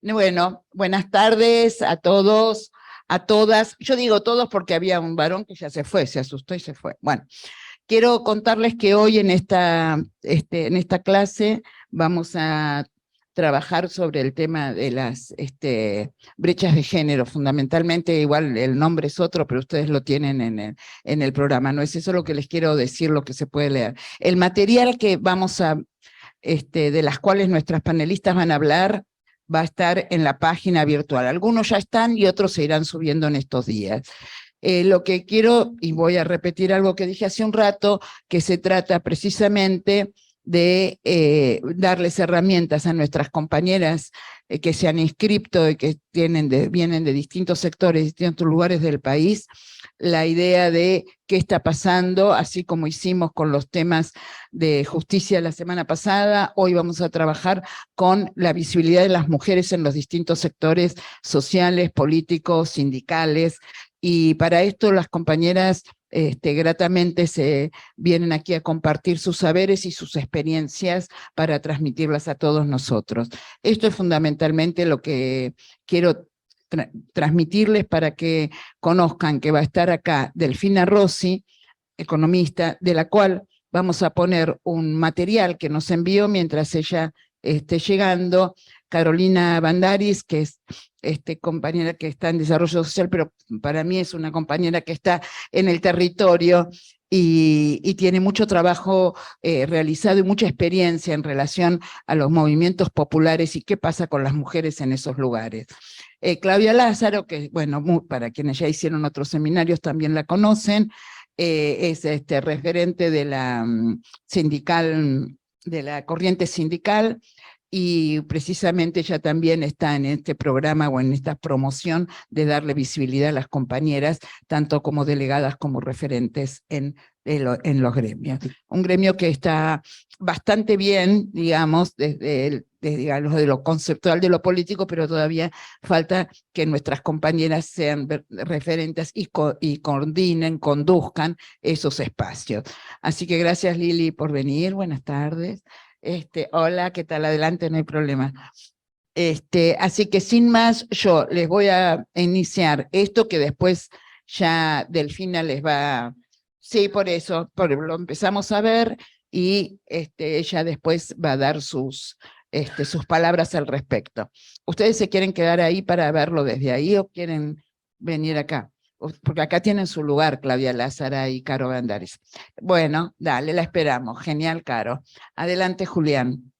Bueno, buenas tardes a todos, a todas. Yo digo todos porque había un varón que ya se fue, se asustó y se fue. Bueno, quiero contarles que hoy en esta clase vamos a trabajar sobre el tema de las brechas de género, fundamentalmente, igual el nombre es otro, pero ustedes lo tienen en el programa. No es eso lo que les quiero decir, lo que se puede leer. El material que vamos a de las cuales nuestras panelistas van a hablar, va a estar en la página virtual. Algunos ya están y otros se irán subiendo en estos días. Lo que quiero, y voy a repetir algo que dije hace un rato, que se trata precisamente de darles herramientas a nuestras compañeras que se han inscrito y que vienen de distintos sectores, distintos lugares del país, la idea de qué está pasando, así como hicimos con los temas de justicia la semana pasada, hoy vamos a trabajar con la visibilidad de las mujeres en los distintos sectores sociales, políticos, sindicales, y para esto las compañeras gratamente se vienen aquí a compartir sus saberes y sus experiencias para transmitirlas a todos nosotros. Esto es fundamentalmente lo que quiero transmitirles para que conozcan que va a estar acá Delfina Rossi, economista, de la cual vamos a poner un material que nos envió mientras ella esté llegando, Carolina Bandaris, que es compañera que está en desarrollo social, pero para mí es una compañera que está en el territorio y tiene mucho trabajo realizado y mucha experiencia en relación a los movimientos populares y qué pasa con las mujeres en esos lugares. Claudia Lázaro, que bueno, para quienes ya hicieron otros seminarios también la conocen, es referente de la sindical, de la corriente sindical, y precisamente ella también está en este programa o en esta promoción de darle visibilidad a las compañeras, tanto como delegadas como referentes en los gremios. Un gremio que está bastante bien, digamos, digamos, de lo conceptual de lo político, pero todavía falta que nuestras compañeras sean referentes y coordinen, conduzcan esos espacios. Así que gracias, Lili, por venir. Buenas tardes. Hola, ¿qué tal? Adelante, no hay problema. Así que sin más, yo les voy a iniciar esto que después ya Delfina les va. Sí, por eso, lo empezamos a ver y ella después va a dar sus palabras al respecto. ¿Ustedes se quieren quedar ahí para verlo desde ahí o quieren venir acá? Porque acá tienen su lugar Claudia Lázara y Caro Bandaris. Bueno, dale, la esperamos. Genial, Caro. Adelante, Julián.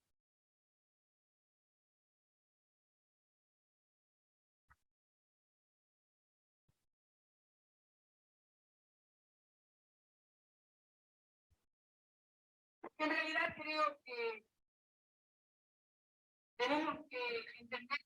En realidad creo que tenemos que entender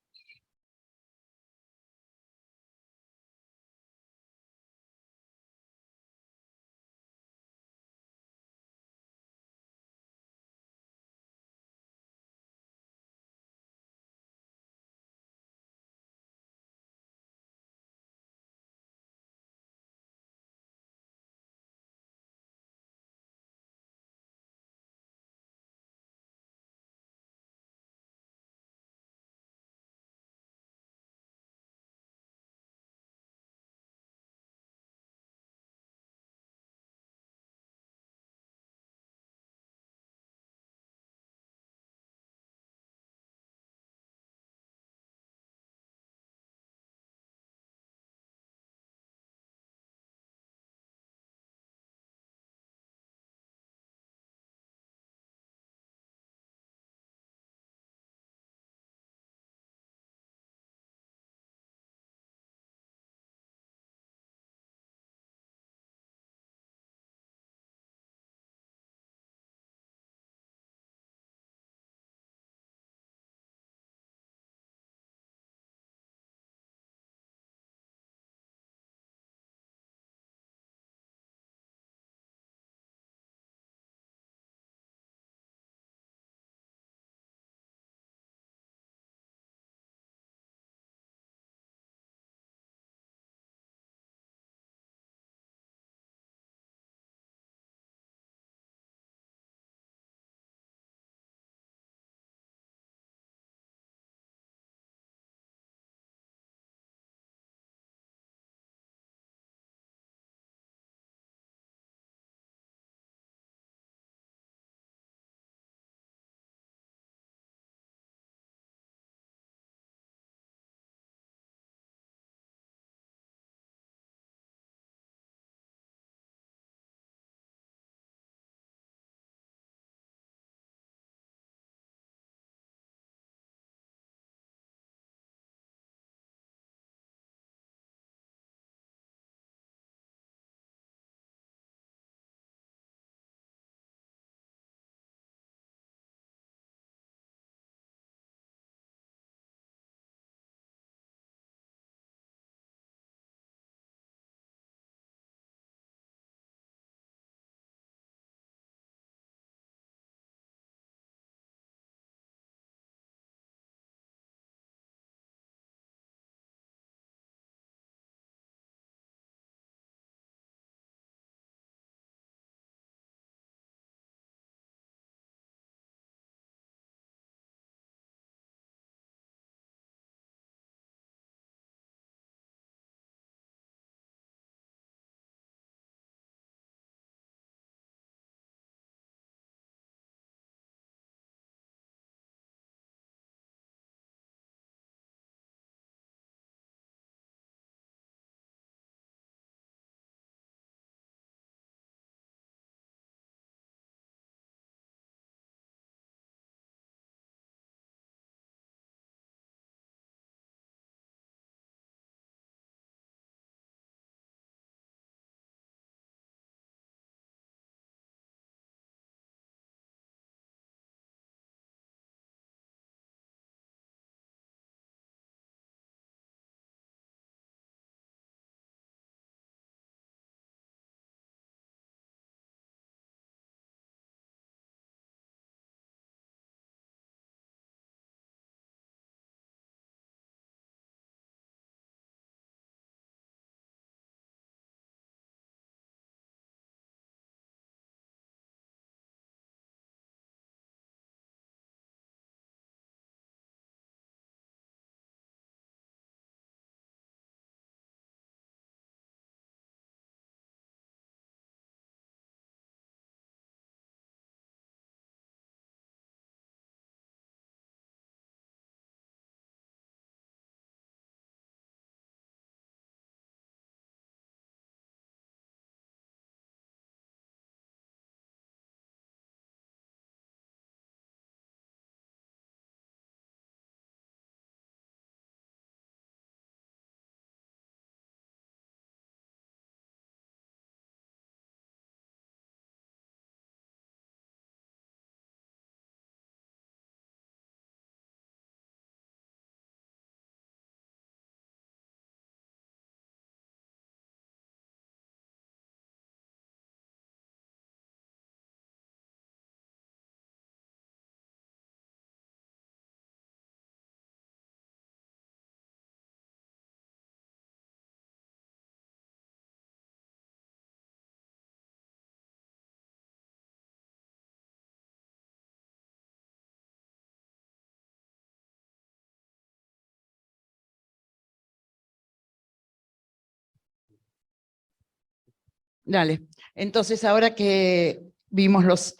Dale. Entonces, ahora que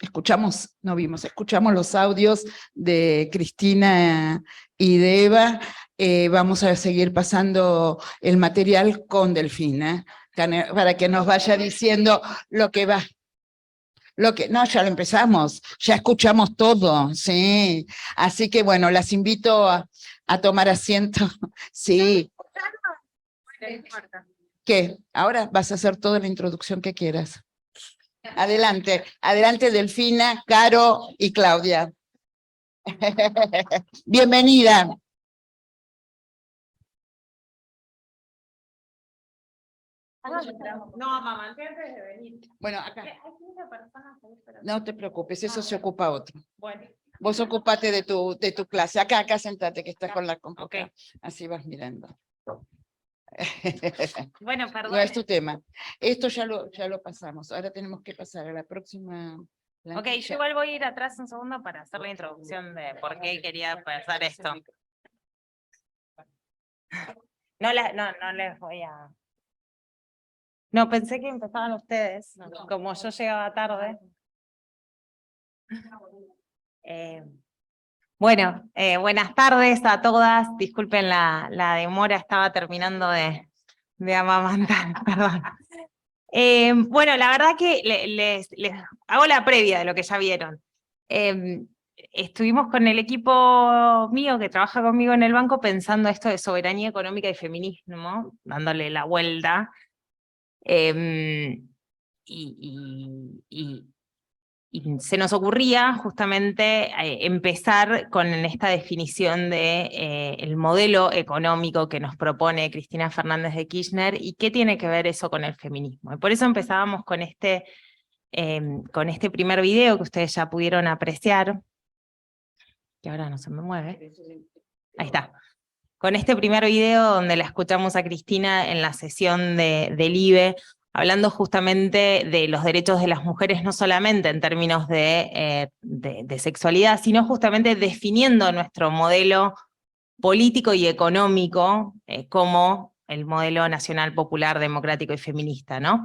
escuchamos los audios de Cristina y de Eva, vamos a seguir pasando el material con Delfina, para que nos vaya diciendo lo que va. No, ya lo empezamos, ya escuchamos todo, sí. Así que bueno, las invito a tomar asiento. Sí. ¿Qué? Ahora vas a hacer toda la introducción que quieras. Adelante, adelante Delfina, Caro y Claudia. Bienvenida. No, mamá, antes de venir. Bueno, acá. Hay 15 personas ahí esperando. No te preocupes, eso se ocupa otro. Bueno. Vos ocupate de tu clase. Acá sentate, que estás con la computadora. Okay. Así vas mirando. Bueno, perdón. No es tu tema. Esto ya lo pasamos. Ahora tenemos que pasar a la próxima. Ok, yo igual voy a ir atrás un segundo para hacer la introducción de por qué quería pensar esto. No les voy a... No, pensé que empezaban ustedes. Como yo llegaba tarde. Bueno, buenas tardes a todas. Disculpen la demora, estaba terminando de amamantar, perdón. Bueno, la verdad que les hago la previa de lo que ya vieron. Estuvimos con el equipo mío que trabaja conmigo en el banco pensando esto de soberanía económica y feminismo, dándole la vuelta. Y se nos ocurría justamente empezar con esta definición de el modelo económico que nos propone Cristina Fernández de Kirchner y qué tiene que ver eso con el feminismo. Y por eso empezábamos con este primer video que ustedes ya pudieron apreciar, que ahora no se me mueve. Ahí está. Con este primer video donde la escuchamos a Cristina en la sesión del IBE, hablando justamente de los derechos de las mujeres, no solamente en términos de sexualidad, sino justamente definiendo nuestro modelo político y económico como el modelo nacional, popular, democrático y feminista, ¿no?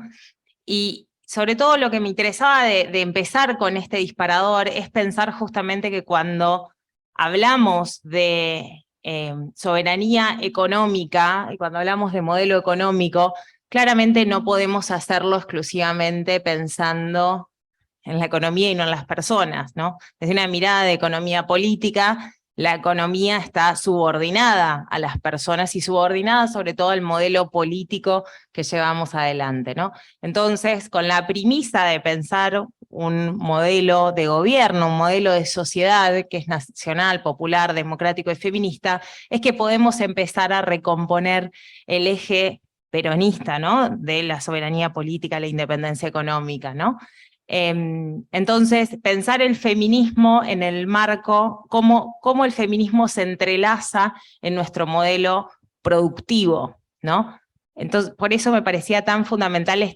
Y sobre todo lo que me interesaba de empezar con este disparador es pensar justamente que cuando hablamos de soberanía económica, y cuando hablamos de modelo económico, claramente no podemos hacerlo exclusivamente pensando en la economía y no en las personas, ¿no? Desde una mirada de economía política, la economía está subordinada a las personas y subordinada sobre todo al modelo político que llevamos adelante, ¿no? Entonces, con la premisa de pensar un modelo de gobierno, un modelo de sociedad que es nacional, popular, democrático y feminista, es que podemos empezar a recomponer el eje peronista, ¿no? De la soberanía política, la independencia económica, ¿no? Entonces, pensar el feminismo en el marco, cómo el feminismo se entrelaza en nuestro modelo productivo, ¿no? Entonces, por eso me parecía tan fundamental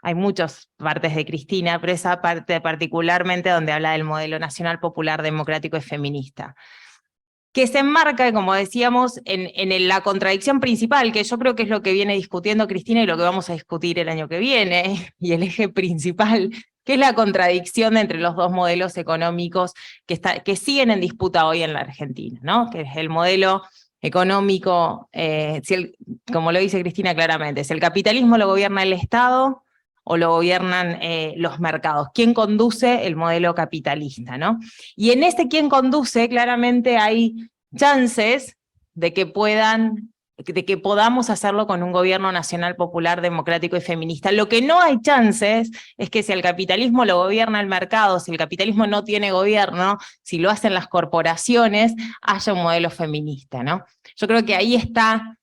hay muchas partes de Cristina, pero esa parte particularmente donde habla del modelo nacional, popular, democrático y feminista, que se enmarca, como decíamos, en la contradicción principal, que yo creo que es lo que viene discutiendo Cristina y lo que vamos a discutir el año que viene, y el eje principal, que es la contradicción entre los dos modelos económicos que siguen en disputa hoy en la Argentina, ¿no? Que es el modelo económico, como lo dice Cristina claramente, si el capitalismo lo gobierna el Estado o lo gobiernan los mercados. ¿Quién conduce el modelo capitalista, no? Y en ese quién conduce, claramente hay chances de que podamos hacerlo con un gobierno nacional, popular, democrático y feminista. Lo que no hay chances es que si el capitalismo lo gobierna el mercado, si el capitalismo no tiene gobierno, si lo hacen las corporaciones, haya un modelo feminista, ¿no? Yo creo que ahí está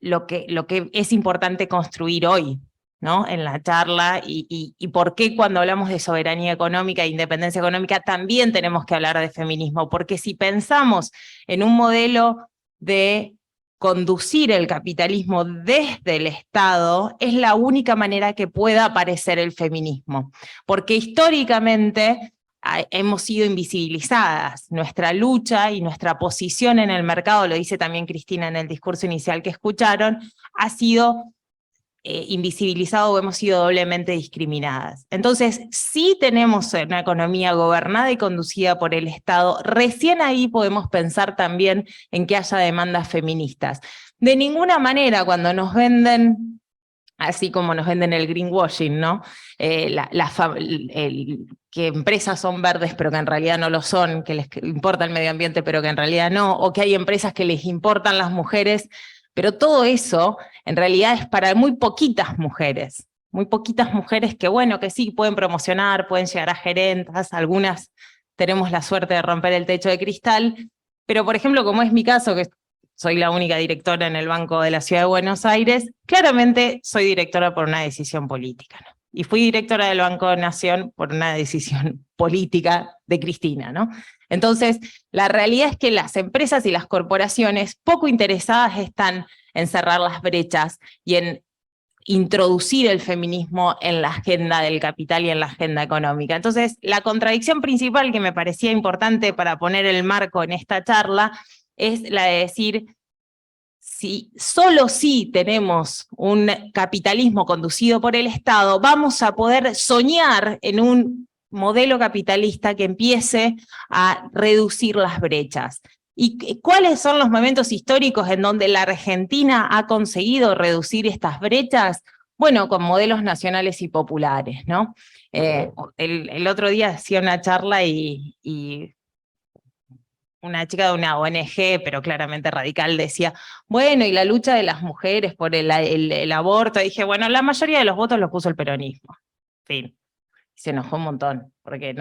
lo que es importante construir hoy, ¿no? En la charla, y por qué cuando hablamos de soberanía económica e independencia económica también tenemos que hablar de feminismo, porque si pensamos en un modelo de conducir el capitalismo desde el Estado, es la única manera que pueda aparecer el feminismo, porque históricamente hemos sido invisibilizadas. Nuestra lucha y nuestra posición en el mercado, lo dice también Cristina en el discurso inicial que escucharon, ha sido invisibilizado o hemos sido doblemente discriminadas. Entonces, si tenemos una economía gobernada y conducida por el Estado, recién ahí podemos pensar también en que haya demandas feministas. De ninguna manera cuando nos venden, así como nos venden el greenwashing, ¿no? Que empresas son verdes pero que en realidad no lo son, que les importa el medio ambiente pero que en realidad no, o que hay empresas que les importan las mujeres, pero todo eso en realidad es para muy poquitas mujeres que bueno, que sí, pueden promocionar, pueden llegar a gerentas, algunas tenemos la suerte de romper el techo de cristal, pero por ejemplo, como es mi caso, que soy la única directora en el Banco de la Ciudad de Buenos Aires, claramente soy directora por una decisión política, ¿no? Y fui directora del Banco de Nación por una decisión política de Cristina, ¿no? Entonces, la realidad es que las empresas y las corporaciones poco interesadas están en cerrar las brechas y en introducir el feminismo en la agenda del capital y en la agenda económica. Entonces, la contradicción principal que me parecía importante para poner el marco en esta charla es la de decir, solo si tenemos un capitalismo conducido por el Estado, vamos a poder soñar en un modelo capitalista que empiece a reducir las brechas. ¿Y cuáles son los momentos históricos en donde la Argentina ha conseguido reducir estas brechas? Bueno, con modelos nacionales y populares, ¿no? El otro día hacía una charla y una chica de una ONG, pero claramente radical, decía, bueno, y la lucha de las mujeres por el aborto, y dije, bueno, la mayoría de los votos los puso el peronismo. Fin. Se enojó un montón, porque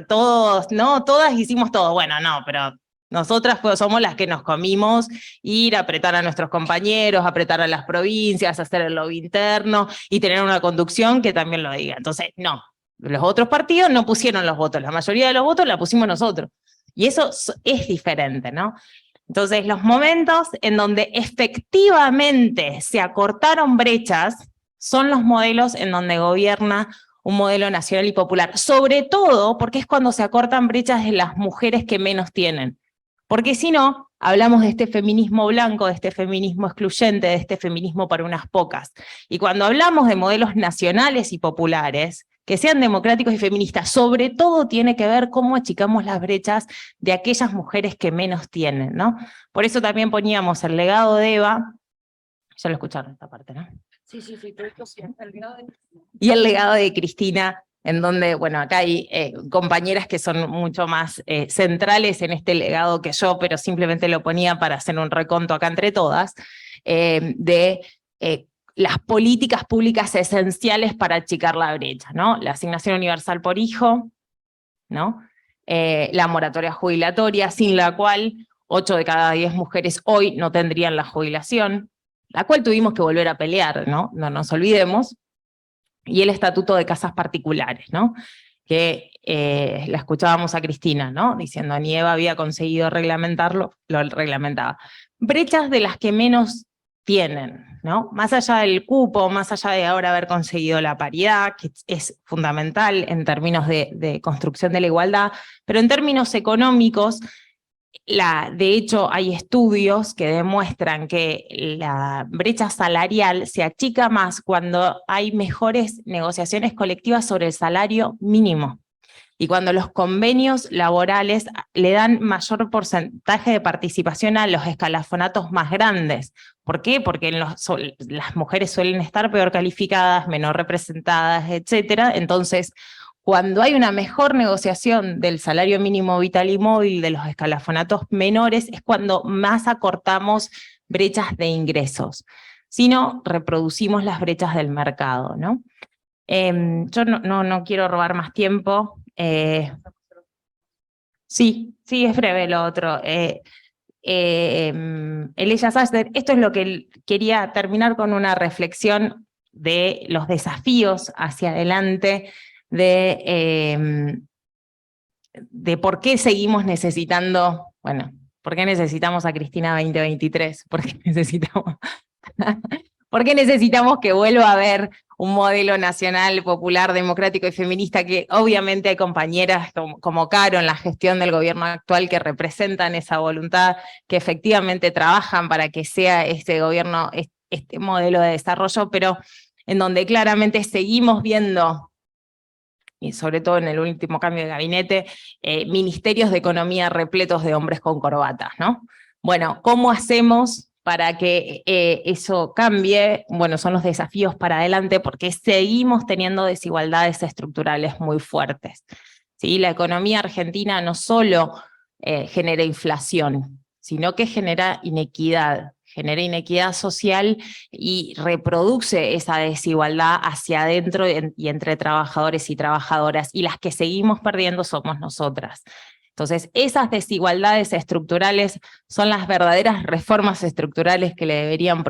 todas hicimos todo, bueno, no, pero nosotras somos las que nos comimos ir a apretar a nuestros compañeros, apretar a las provincias, hacer el lobby interno y tener una conducción que también lo diga. Entonces, no, los otros partidos no pusieron los votos, la mayoría de los votos la pusimos nosotros. Y eso es diferente, ¿no? Entonces, los momentos en donde efectivamente se acortaron brechas son los modelos en donde gobierna un modelo nacional y popular, sobre todo porque es cuando se acortan brechas de las mujeres que menos tienen. Porque si no, hablamos de este feminismo blanco, de este feminismo excluyente, de este feminismo para unas pocas. Y cuando hablamos de modelos nacionales y populares, que sean democráticos y feministas, sobre todo tiene que ver cómo achicamos las brechas de aquellas mujeres que menos tienen, ¿no? Por eso también poníamos el legado de Eva, ya lo escucharon esta parte, ¿no? Sí, todo esto sí, el legado de... Y el legado de Cristina, en donde, bueno, acá hay compañeras que son mucho más centrales en este legado que yo, pero simplemente lo ponía para hacer un reconto acá entre todas, de las políticas públicas esenciales para achicar la brecha, ¿no? La asignación universal por hijo, ¿no? La moratoria jubilatoria, sin la cual 8 de cada 10 mujeres hoy no tendrían la jubilación, la cual tuvimos que volver a pelear, ¿no? No nos olvidemos, y el estatuto de casas particulares, ¿no? Que la escuchábamos a Cristina, ¿no? Diciendo, ni Eva había conseguido reglamentarlo, lo reglamentaba. Brechas de las que menos tienen, ¿no? Más allá del cupo, más allá de ahora haber conseguido la paridad, que es fundamental en términos de construcción de la igualdad, pero en términos económicos, de hecho, hay estudios que demuestran que la brecha salarial se achica más cuando hay mejores negociaciones colectivas sobre el salario mínimo y cuando los convenios laborales le dan mayor porcentaje de participación a los escalafonatos más grandes. ¿Por qué? Porque las mujeres suelen estar peor calificadas, menor representadas, etc. Entonces, cuando hay una mejor negociación del salario mínimo vital y móvil de los escalafonatos menores, es cuando más acortamos brechas de ingresos. Si no, reproducimos las brechas del mercado, ¿no? Yo no quiero robar más tiempo. Sí, es breve lo otro. Elijah Sachter, esto es lo que quería terminar con una reflexión de los desafíos hacia adelante, de por qué seguimos necesitando, bueno, por qué necesitamos a Cristina 2023, por qué necesitamos que vuelva a haber un modelo nacional, popular, democrático y feminista, que obviamente hay compañeras como Caro en la gestión del gobierno actual que representan esa voluntad, que efectivamente trabajan para que sea este gobierno, este modelo de desarrollo, pero en donde claramente seguimos viendo, y sobre todo en el último cambio de gabinete, ministerios de economía repletos de hombres con corbatas, ¿no? Bueno, ¿cómo hacemos para que eso cambie? Bueno, son los desafíos para adelante, porque seguimos teniendo desigualdades estructurales muy fuertes, ¿sí? La economía argentina no solo genera inflación, sino que genera inequidad social y reproduce esa desigualdad hacia adentro y entre trabajadores y trabajadoras, y las que seguimos perdiendo somos nosotras. Entonces, esas desigualdades estructurales son las verdaderas reformas estructurales que le deberían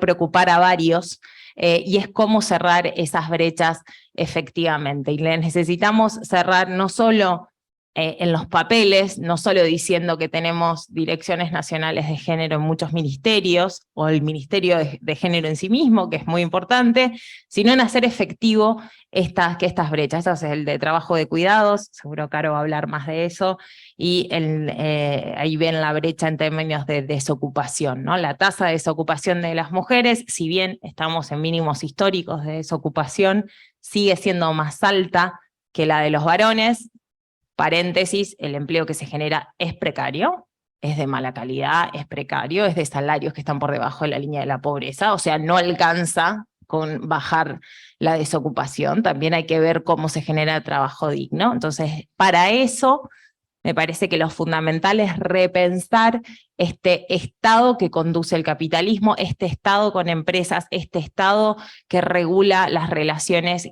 preocupar a varios, y es cómo cerrar esas brechas efectivamente. Y le necesitamos cerrar no solo en los papeles, no solo diciendo que tenemos direcciones nacionales de género en muchos ministerios, o el Ministerio de Género en sí mismo, que es muy importante, sino en hacer efectivo que estas brechas. Este es el de trabajo de cuidados, seguro Caro va a hablar más de eso, y ahí ven la brecha en términos de desocupación, ¿no? La tasa de desocupación de las mujeres, si bien estamos en mínimos históricos de desocupación, sigue siendo más alta que la de los varones. Paréntesis, el empleo que se genera es precario, es de mala calidad, es precario, es de salarios que están por debajo de la línea de la pobreza, o sea, no alcanza con bajar la desocupación, también hay que ver cómo se genera trabajo digno. Entonces, para eso, me parece que lo fundamental es repensar este Estado que conduce el capitalismo, este Estado con empresas, este Estado que regula las relaciones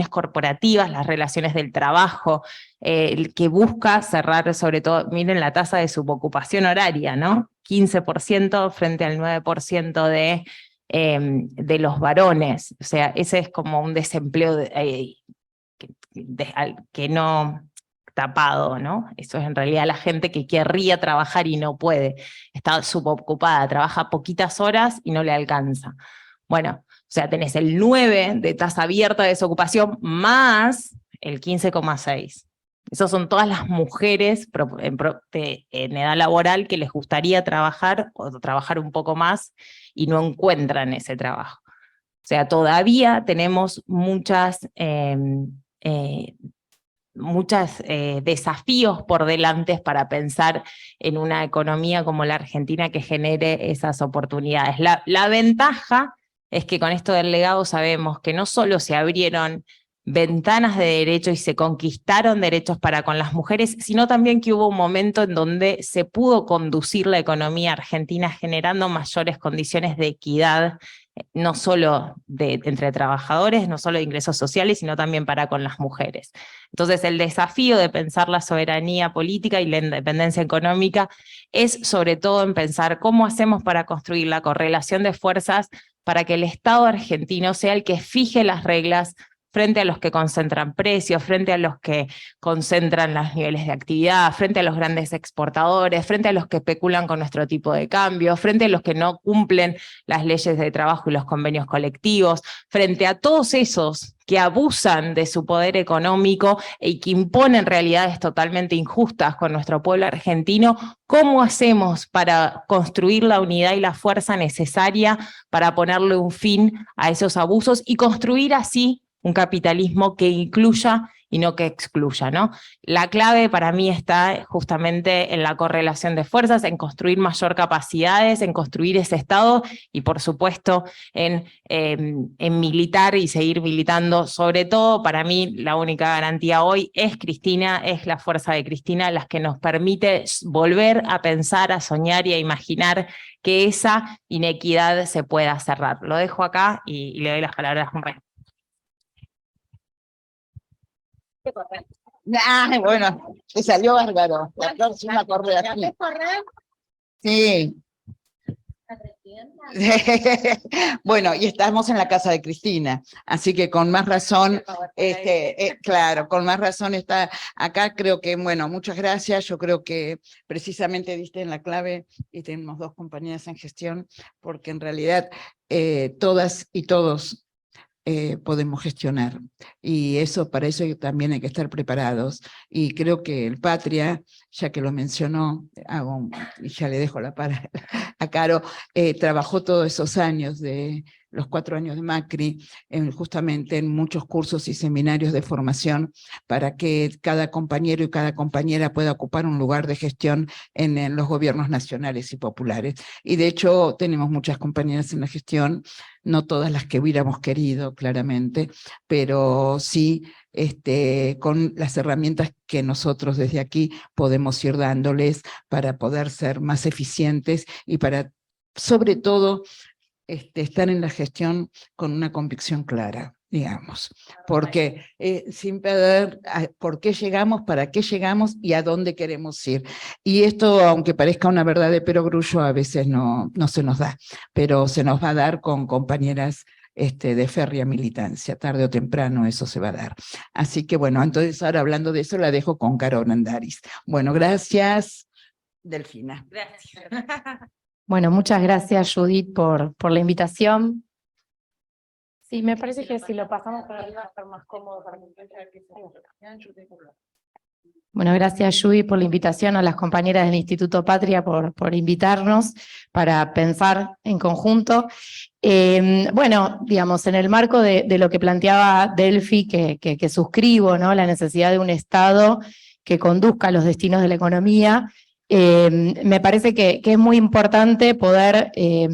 corporativas, las relaciones del trabajo, que busca cerrar sobre todo, miren la tasa de subocupación horaria, ¿no? 15% frente al 9% de los varones, o sea, ese es como un desempleo que no tapado, ¿no? Eso es en realidad la gente que querría trabajar y no puede, está subocupada, trabaja poquitas horas y no le alcanza. Bueno, o sea, tenés el 9 de tasa abierta de desocupación más el 15,6. Esas son todas las mujeres en edad laboral que les gustaría trabajar o trabajar un poco más y no encuentran ese trabajo. O sea, todavía tenemos muchos desafíos por delante para pensar en una economía como la Argentina que genere esas oportunidades. La ventaja es que con esto del legado sabemos que no solo se abrieron ventanas de derecho y se conquistaron derechos para con las mujeres, sino también que hubo un momento en donde se pudo conducir la economía argentina generando mayores condiciones de equidad, no solo entre trabajadores, no solo de ingresos sociales, sino también para con las mujeres. Entonces el desafío de pensar la soberanía política y la independencia económica es sobre todo en pensar cómo hacemos para construir la correlación de fuerzas para que el Estado argentino sea el que fije las reglas frente a los que concentran precios, frente a los que concentran los niveles de actividad, frente a los grandes exportadores, frente a los que especulan con nuestro tipo de cambio, frente a los que no cumplen las leyes de trabajo y los convenios colectivos, frente a todos esos que abusan de su poder económico y que imponen realidades totalmente injustas con nuestro pueblo argentino. ¿Cómo hacemos para construir la unidad y la fuerza necesaria para ponerle un fin a esos abusos y construir así un capitalismo que incluya y no que excluya, ¿no? La clave para mí está justamente en la correlación de fuerzas, en construir mayor capacidades, en construir ese Estado y por supuesto en militar y seguir militando. Sobre todo para mí la única garantía hoy es Cristina, es la fuerza de Cristina las que nos permite volver a pensar, a soñar y a imaginar que esa inequidad se pueda cerrar. Lo dejo acá y le doy las palabras a compañeros. Ah, bueno, te salió bárbaro. La próxima correa. Sí. Bueno, y estamos en la casa de Cristina, así que con más razón, claro, con más razón está acá. Creo que, bueno, muchas gracias. Yo creo que precisamente diste en la clave y tenemos dos compañeras en gestión, porque en realidad todas y todos podemos gestionar. Y para eso también hay que estar preparados. Y creo que el Patria, ya que lo mencionó, y ya le dejo la palabra a Caro, trabajó todos esos años los 4 años de Macri, justamente en muchos cursos y seminarios de formación para que cada compañero y cada compañera pueda ocupar un lugar de gestión en los gobiernos nacionales y populares. Y de hecho tenemos muchas compañeras en la gestión, no todas las que hubiéramos querido, claramente, pero sí con las herramientas que nosotros desde aquí podemos ir dándoles para poder ser más eficientes y para, sobre todo, estar en la gestión con una convicción clara, digamos, porque sin perder por qué llegamos, para qué llegamos y a dónde queremos ir. Y esto, aunque parezca una verdad de perogrullo, a veces no se nos da, pero se nos va a dar con compañeras de férrea militancia, tarde o temprano eso se va a dar. Así que bueno, entonces ahora hablando de eso la dejo con Caro Nandaris. Bueno, gracias, Delfina. Gracias. Bueno, muchas gracias, Judith, por la invitación. Sí, me parece que si lo pasamos para arriba va a estar más cómodo para mí. Bueno, gracias, Judith, por la invitación, a las compañeras del Instituto Patria por invitarnos para pensar en conjunto. Bueno, digamos, en el marco de lo que planteaba Delphi, que suscribo, ¿no? La necesidad de un Estado que conduzca los destinos de la economía. Me parece que es muy importante poder,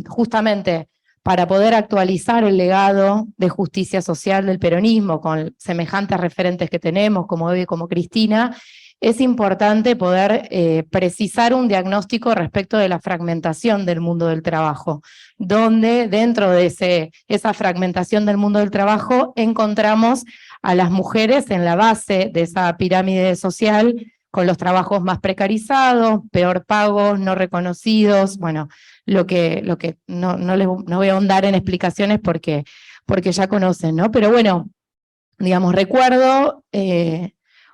justamente para poder actualizar el legado de justicia social del peronismo con semejantes referentes que tenemos, como Eve y como Cristina, es importante poder precisar un diagnóstico respecto de la fragmentación del mundo del trabajo, donde dentro de esa fragmentación del mundo del trabajo encontramos a las mujeres en la base de esa pirámide social, con los trabajos más precarizados, peor pagos, no reconocidos, bueno, lo que no voy a ahondar en explicaciones porque ya conocen, ¿no? Pero bueno, digamos, recuerdo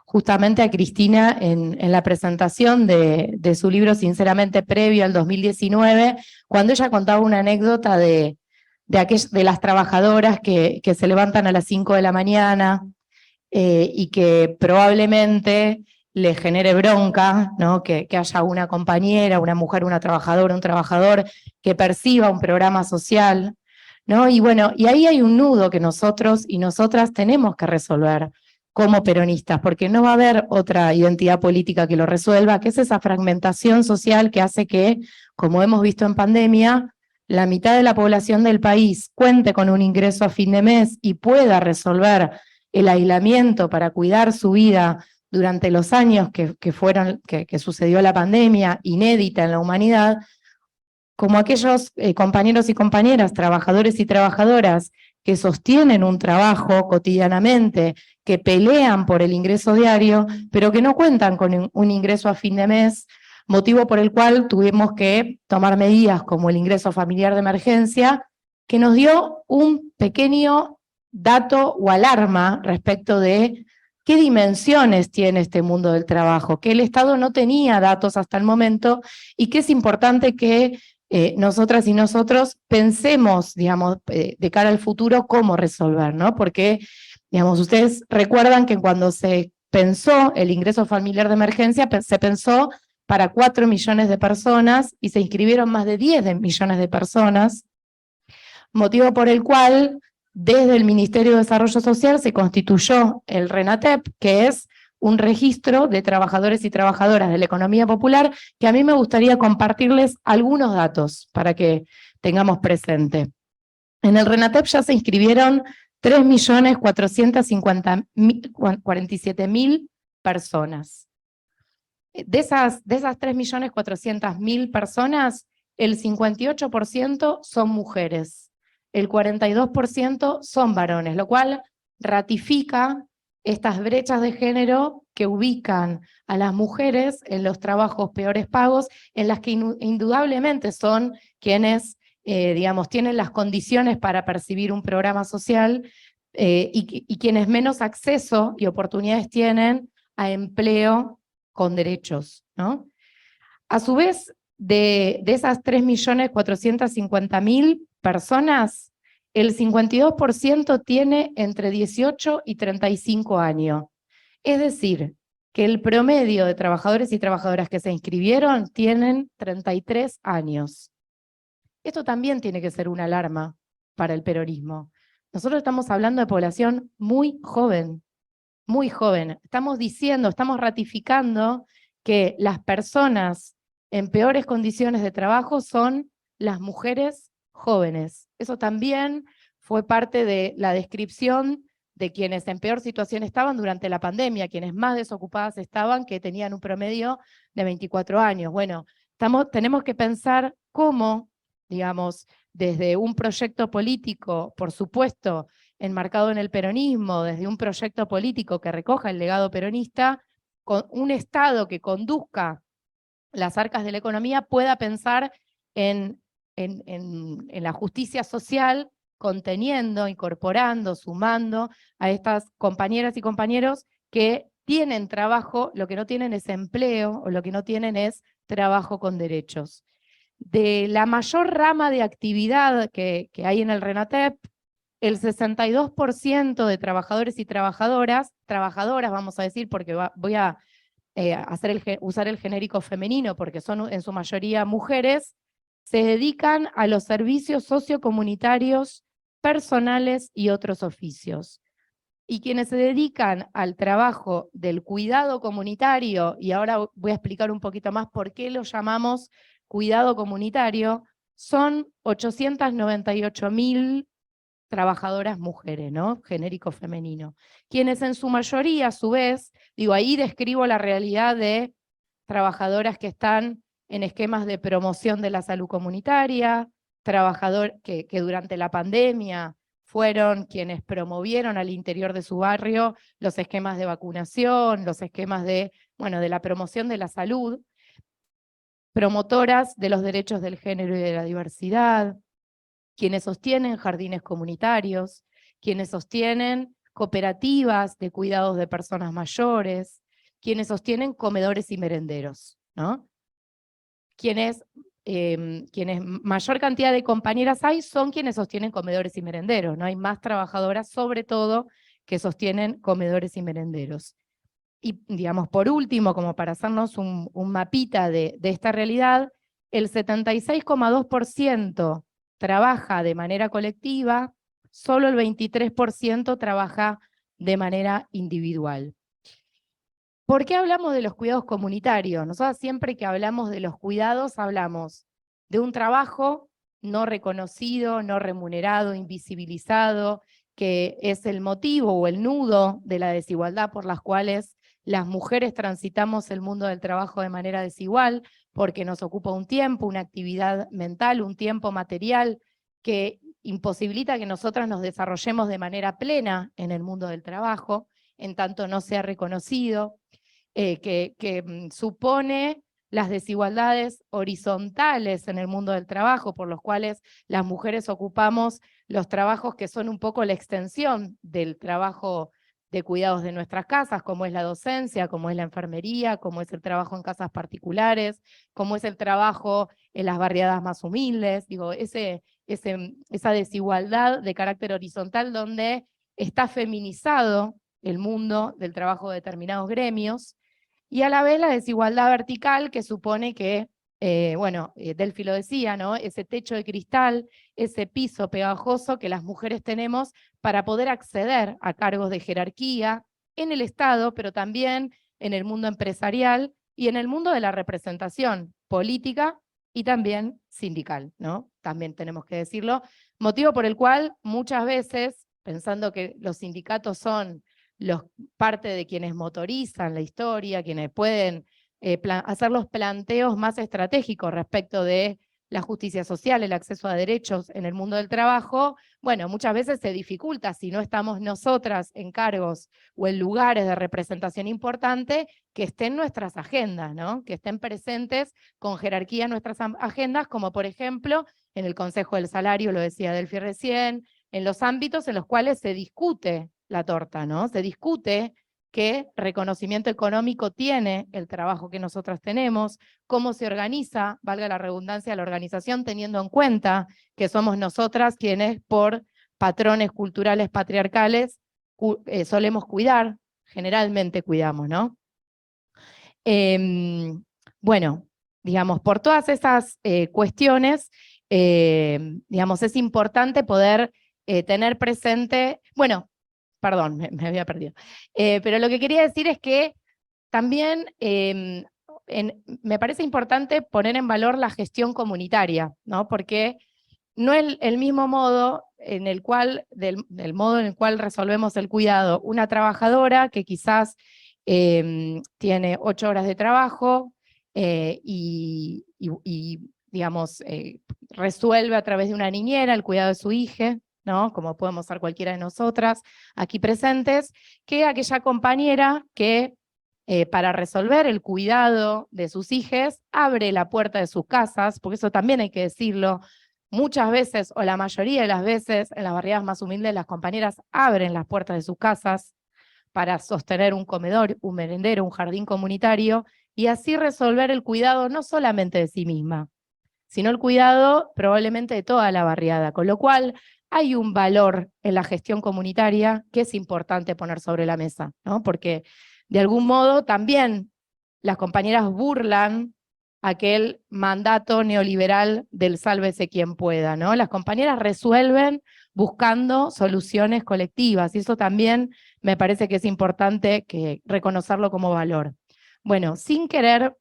justamente a Cristina en la presentación de su libro Sinceramente previo al 2019, cuando ella contaba una anécdota de las trabajadoras que se levantan a las 5 de la mañana y que probablemente le genere bronca, ¿no? Que haya una compañera, una mujer, una trabajadora, un trabajador que perciba un programa social, ¿no? Y bueno, y ahí hay un nudo que nosotros y nosotras tenemos que resolver como peronistas, porque no va a haber otra identidad política que lo resuelva, que es esa fragmentación social que hace que, como hemos visto en pandemia, la mitad de la población del país cuente con un ingreso a fin de mes y pueda resolver el aislamiento para cuidar su vida durante los años que sucedió la pandemia, inédita en la humanidad, como aquellos compañeros y compañeras, trabajadores y trabajadoras que sostienen un trabajo cotidianamente, que pelean por el ingreso diario, pero que no cuentan con un ingreso a fin de mes, motivo por el cual tuvimos que tomar medidas como el ingreso familiar de emergencia, que nos dio un pequeño dato o alarma respecto de qué dimensiones tiene este mundo del trabajo, que el Estado no tenía datos hasta el momento y que es importante que nosotras y nosotros pensemos, digamos, de cara al futuro cómo resolver, ¿no? Porque, digamos, ustedes recuerdan que cuando se pensó el ingreso familiar de emergencia, se pensó para 4 millones de personas y se inscribieron más de 10 millones de personas, motivo por el cual desde el Ministerio de Desarrollo Social se constituyó el RENATEP, que es un registro de trabajadores y trabajadoras de la economía popular, que a mí me gustaría compartirles algunos datos para que tengamos presente. En el RENATEP ya se inscribieron 3.447.000 personas. De esas 3.400.000 personas, el 58% son mujeres, el 42% son varones, lo cual ratifica estas brechas de género que ubican a las mujeres en los trabajos peores pagos, en las que indudablemente son quienes, digamos, tienen las condiciones para percibir un programa social y quienes menos acceso y oportunidades tienen a empleo con derechos, ¿no? A su vez, de esas 3.450.000 personas, el 52% tiene entre 18 y 35 años. Es decir, que el promedio de trabajadores y trabajadoras que se inscribieron tienen 33 años. Esto también tiene que ser una alarma para el peronismo. Nosotros estamos hablando de población muy joven, muy joven. Estamos diciendo, estamos ratificando que las personas en peores condiciones de trabajo son las mujeres jóvenes. Eso también fue parte de la descripción de quienes en peor situación estaban durante la pandemia, quienes más desocupadas estaban, que tenían un promedio de 24 años. Bueno, tenemos que pensar cómo, digamos, desde un proyecto político, por supuesto, enmarcado en el peronismo, desde un proyecto político que recoja el legado peronista, con un Estado que conduzca las arcas de la economía pueda pensar en la justicia social, conteniendo, incorporando, sumando a estas compañeras y compañeros que tienen trabajo, lo que no tienen es empleo, o lo que no tienen es trabajo con derechos. De la mayor rama de actividad que hay en el RENATEP, el 62% de trabajadores y trabajadoras, vamos a decir, porque voy a usar el genérico femenino, porque son en su mayoría mujeres, se dedican a los servicios sociocomunitarios, personales y otros oficios. Y quienes se dedican al trabajo del cuidado comunitario, y ahora voy a explicar un poquito más por qué lo llamamos cuidado comunitario, son 898.000 trabajadoras mujeres, ¿no? Genérico femenino. Quienes en su mayoría, a su vez, digo, ahí describo la realidad de trabajadoras que están en esquemas de promoción de la salud comunitaria, trabajadores que durante la pandemia fueron quienes promovieron al interior de su barrio los esquemas de vacunación, los esquemas de la promoción de la salud, promotoras de los derechos del género y de la diversidad, quienes sostienen jardines comunitarios, quienes sostienen cooperativas de cuidados de personas mayores, quienes sostienen comedores y merenderos, ¿no? Quienes mayor cantidad de compañeras hay son quienes sostienen comedores y merenderos, ¿no? Hay más trabajadoras, sobre todo, que sostienen comedores y merenderos. Y, digamos, por último, como para hacernos un mapita de esta realidad, el 76,2% trabaja de manera colectiva, solo el 23% trabaja de manera individual. ¿Por qué hablamos de los cuidados comunitarios? Nosotros siempre que hablamos de los cuidados hablamos de un trabajo no reconocido, no remunerado, invisibilizado, que es el motivo o el nudo de la desigualdad por las cuales las mujeres transitamos el mundo del trabajo de manera desigual, porque nos ocupa un tiempo, una actividad mental, un tiempo material que imposibilita que nosotras nos desarrollemos de manera plena en el mundo del trabajo, en tanto no sea reconocido, que supone las desigualdades horizontales en el mundo del trabajo, por los cuales las mujeres ocupamos los trabajos que son un poco la extensión del trabajo de cuidados de nuestras casas, como es la docencia, como es la enfermería, como es el trabajo en casas particulares, como es el trabajo en las barriadas más humildes, digo, esa desigualdad de carácter horizontal donde está feminizado el mundo del trabajo de determinados gremios, y a la vez la desigualdad vertical que supone que, Delphi lo decía, ¿no? Ese techo de cristal, ese piso pegajoso que las mujeres tenemos para poder acceder a cargos de jerarquía en el Estado, pero también en el mundo empresarial y en el mundo de la representación política y también sindical, ¿no? También tenemos que decirlo, motivo por el cual muchas veces, pensando que los sindicatos son parte de quienes motorizan la historia, quienes pueden hacer los planteos más estratégicos respecto de la justicia social, el acceso a derechos en el mundo del trabajo, bueno, muchas veces se dificulta si no estamos nosotras en cargos o en lugares de representación importante que estén nuestras agendas, ¿no? Que estén presentes con jerarquía en nuestras agendas, como por ejemplo en el Consejo del Salario, lo decía Delphi recién, en los ámbitos en los cuales se discute la torta, ¿no? Se discute qué reconocimiento económico tiene el trabajo que nosotras tenemos, cómo se organiza, valga la redundancia, la organización, teniendo en cuenta que somos nosotras quienes por patrones culturales patriarcales solemos cuidar, generalmente cuidamos, ¿no? Bueno, digamos, por todas esas cuestiones, digamos, es importante poder tener presente, bueno, perdón, me había perdido, pero lo que quería decir es que también me parece importante poner en valor la gestión comunitaria, ¿no? Porque no es el mismo modo en el cual, del modo en el cual resolvemos el cuidado, una trabajadora que quizás tiene 8 horas de trabajo y digamos, resuelve a través de una niñera el cuidado de su hija, ¿no? Como podemos ser cualquiera de nosotras aquí presentes, que aquella compañera que para resolver el cuidado de sus hijas abre la puerta de sus casas, porque eso también hay que decirlo. Muchas veces, o la mayoría de las veces, en las barriadas más humildes, las compañeras abren las puertas de sus casas para sostener un comedor, un merendero, un jardín comunitario, y así resolver el cuidado no solamente de sí misma, sino el cuidado probablemente de toda la barriada, con lo cual hay un valor en la gestión comunitaria que es importante poner sobre la mesa, ¿no? Porque de algún modo también las compañeras burlan aquel mandato neoliberal del sálvese quien pueda, ¿no? Las compañeras resuelven buscando soluciones colectivas, y eso también me parece que es importante reconocerlo como valor. Bueno, sin querer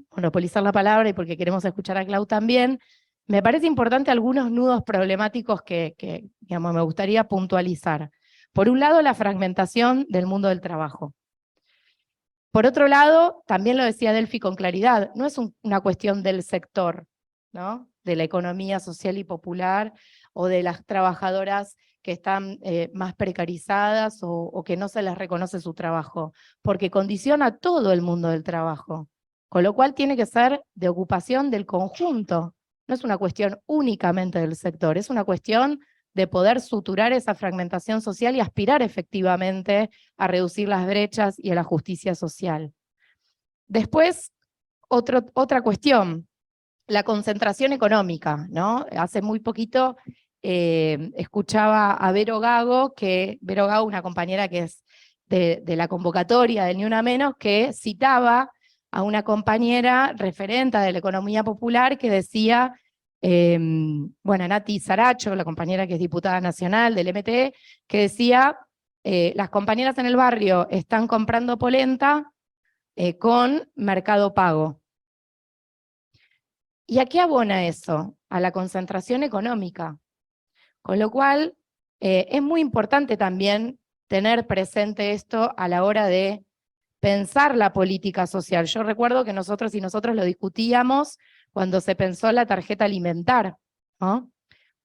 monopolizar la palabra y porque queremos escuchar a Clau también, me parece importante algunos nudos problemáticos que digamos, me gustaría puntualizar. Por un lado, la fragmentación del mundo del trabajo. Por otro lado, también lo decía Delphi con claridad, no es una cuestión del sector, ¿no? De la economía social y popular o de las trabajadoras que están más precarizadas o que no se les reconoce su trabajo, porque condiciona a todo el mundo del trabajo, con lo cual tiene que ser de ocupación del conjunto. No es una cuestión únicamente del sector, es una cuestión de poder suturar esa fragmentación social y aspirar efectivamente a reducir las brechas y a la justicia social. Después, otra cuestión, la concentración económica, ¿no? Hace muy poquito escuchaba a Vero Gago, una compañera que es de la convocatoria del Ni Una Menos, que citaba a una compañera referente de la economía popular que decía, bueno, Nati Saracho, la compañera que es diputada nacional del MTE, que decía, las compañeras en el barrio están comprando polenta con Mercado Pago. ¿Y a qué abona eso? A la concentración económica. Con lo cual, es muy importante también tener presente esto a la hora de pensar la política social. Yo recuerdo que nosotros y nosotros lo discutíamos cuando se pensó la tarjeta alimentar, ¿no?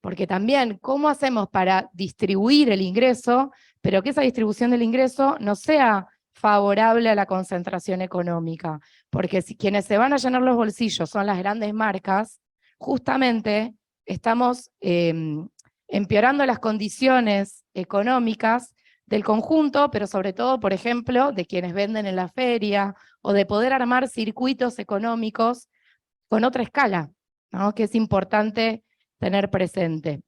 Porque también, ¿cómo hacemos para distribuir el ingreso, pero que esa distribución del ingreso no sea favorable a la concentración económica? Porque si quienes se van a llenar los bolsillos son las grandes marcas, justamente estamos empeorando las condiciones económicas del conjunto, pero sobre todo, por ejemplo, de quienes venden en la feria, o de poder armar circuitos económicos con otra escala, ¿no? Que es importante tener presente.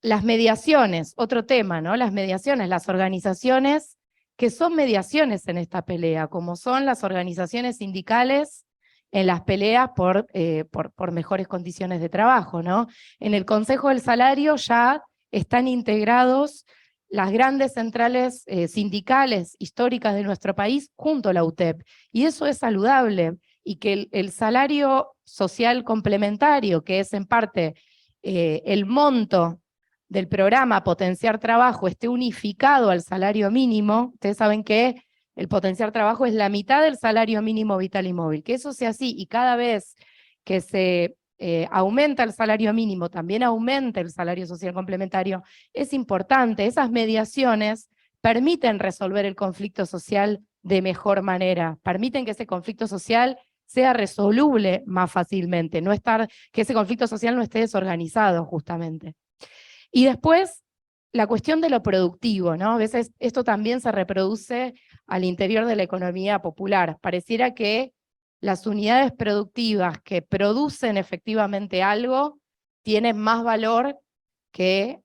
Las mediaciones, otro tema, ¿no? Las mediaciones, las organizaciones que son mediaciones en esta pelea, como son las organizaciones sindicales en las peleas por mejores condiciones de trabajo, ¿no? En el Consejo del Salario ya están integrados las grandes centrales sindicales históricas de nuestro país junto a la UTEP, y eso es saludable, y que el salario social complementario, que es en parte el monto del programa Potenciar Trabajo, esté unificado al salario mínimo. Ustedes saben que el Potenciar Trabajo es la mitad del salario mínimo vital y móvil. Que eso sea así, y cada vez que se aumenta el salario mínimo, también aumenta el salario social complementario, es importante. Esas mediaciones permiten resolver el conflicto social de mejor manera, permiten que ese conflicto social sea resoluble más fácilmente, que ese conflicto social no esté desorganizado justamente. Y después, la cuestión de lo productivo, ¿no? A veces esto también se reproduce al interior de la economía popular. Pareciera que las unidades productivas que producen efectivamente algo tiene más valor que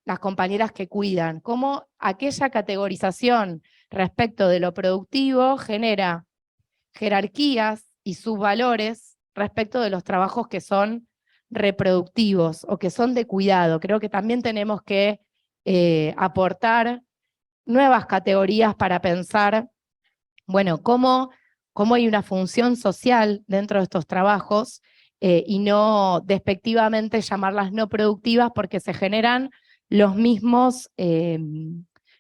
las compañeras que cuidan, cómo aquella categorización respecto de lo productivo genera jerarquías y subvalores respecto de los trabajos que son reproductivos o que son de cuidado. Creo que también tenemos que aportar nuevas categorías para pensar, bueno, cómo hay una función social dentro de estos trabajos y no despectivamente llamarlas no productivas porque se generan los mismos,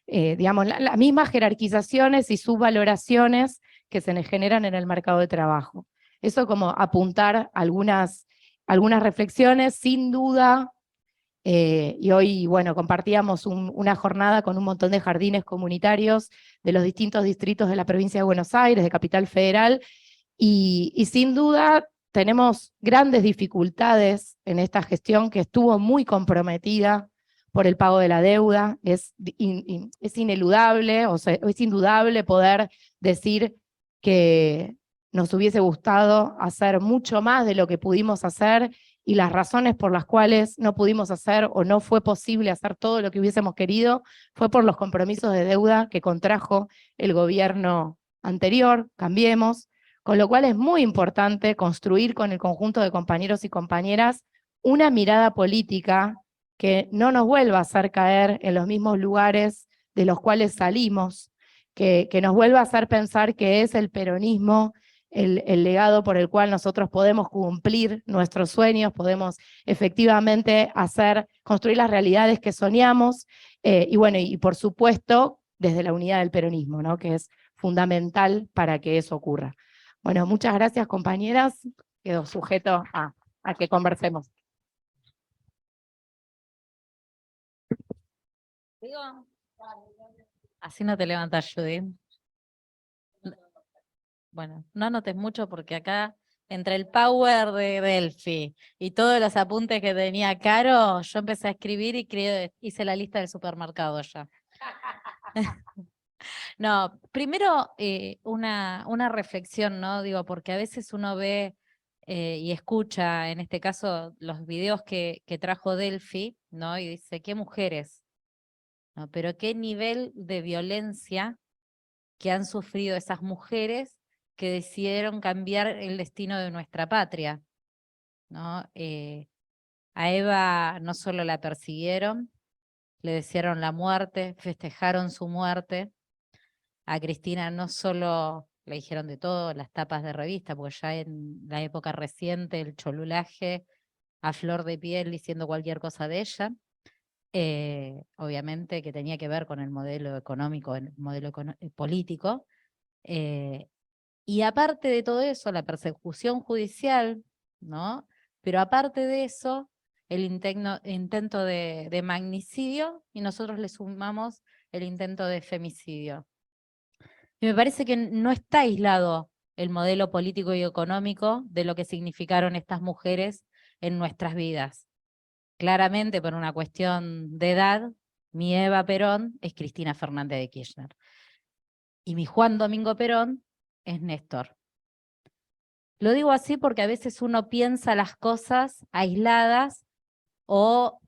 digamos, las mismas jerarquizaciones y subvaloraciones que se generan en el mercado de trabajo. Eso como apuntar algunas reflexiones, sin duda. Y hoy, bueno, compartíamos una jornada con un montón de jardines comunitarios de los distintos distritos de la provincia de Buenos Aires, de Capital Federal, y sin duda tenemos grandes dificultades en esta gestión que estuvo muy comprometida por el pago de la deuda. Es ineludable, o sea, es indudable poder decir que nos hubiese gustado hacer mucho más de lo que pudimos hacer, y las razones por las cuales no pudimos hacer o no fue posible hacer todo lo que hubiésemos querido fue por los compromisos de deuda que contrajo el gobierno anterior, Cambiemos, con lo cual es muy importante construir con el conjunto de compañeros y compañeras una mirada política que no nos vuelva a hacer caer en los mismos lugares de los cuales salimos, que nos vuelva a hacer pensar que es el peronismo el legado por el cual nosotros podemos cumplir nuestros sueños, podemos efectivamente construir las realidades que soñamos, y bueno, y por supuesto, desde la unidad del peronismo, ¿no? Que es fundamental para que eso ocurra. Bueno, muchas gracias, compañeras. Quedo sujeto a que conversemos. Así no te levantas, Judy. Bueno, no anotes mucho porque acá, entre el power de Delphi y todos los apuntes que tenía Caro, yo empecé a escribir y hice la lista del supermercado ya. No, primero una reflexión, ¿no? Digo, porque a veces uno ve y escucha, en este caso, los videos que trajo Delphi, ¿no? Y dice, ¿qué mujeres? ¿No? Pero qué nivel de violencia que han sufrido esas mujeres que decidieron cambiar el destino de nuestra patria, ¿no? A Eva no solo la persiguieron, le desearon la muerte, festejaron su muerte. A Cristina no solo le dijeron de todo, las tapas de revista, porque ya en la época reciente el cholulaje a flor de piel diciendo cualquier cosa de ella. Obviamente que tenía que ver con el modelo económico, el modelo político. Y aparte de todo eso, la persecución judicial, ¿no? Pero aparte de eso, el intento de magnicidio, y nosotros le sumamos el intento de femicidio. Y me parece que no está aislado el modelo político y económico de lo que significaron estas mujeres en nuestras vidas. Claramente, por una cuestión de edad, mi Eva Perón es Cristina Fernández de Kirchner. Y mi Juan Domingo Perón es Néstor. Lo digo así porque a veces uno piensa las cosas aisladas o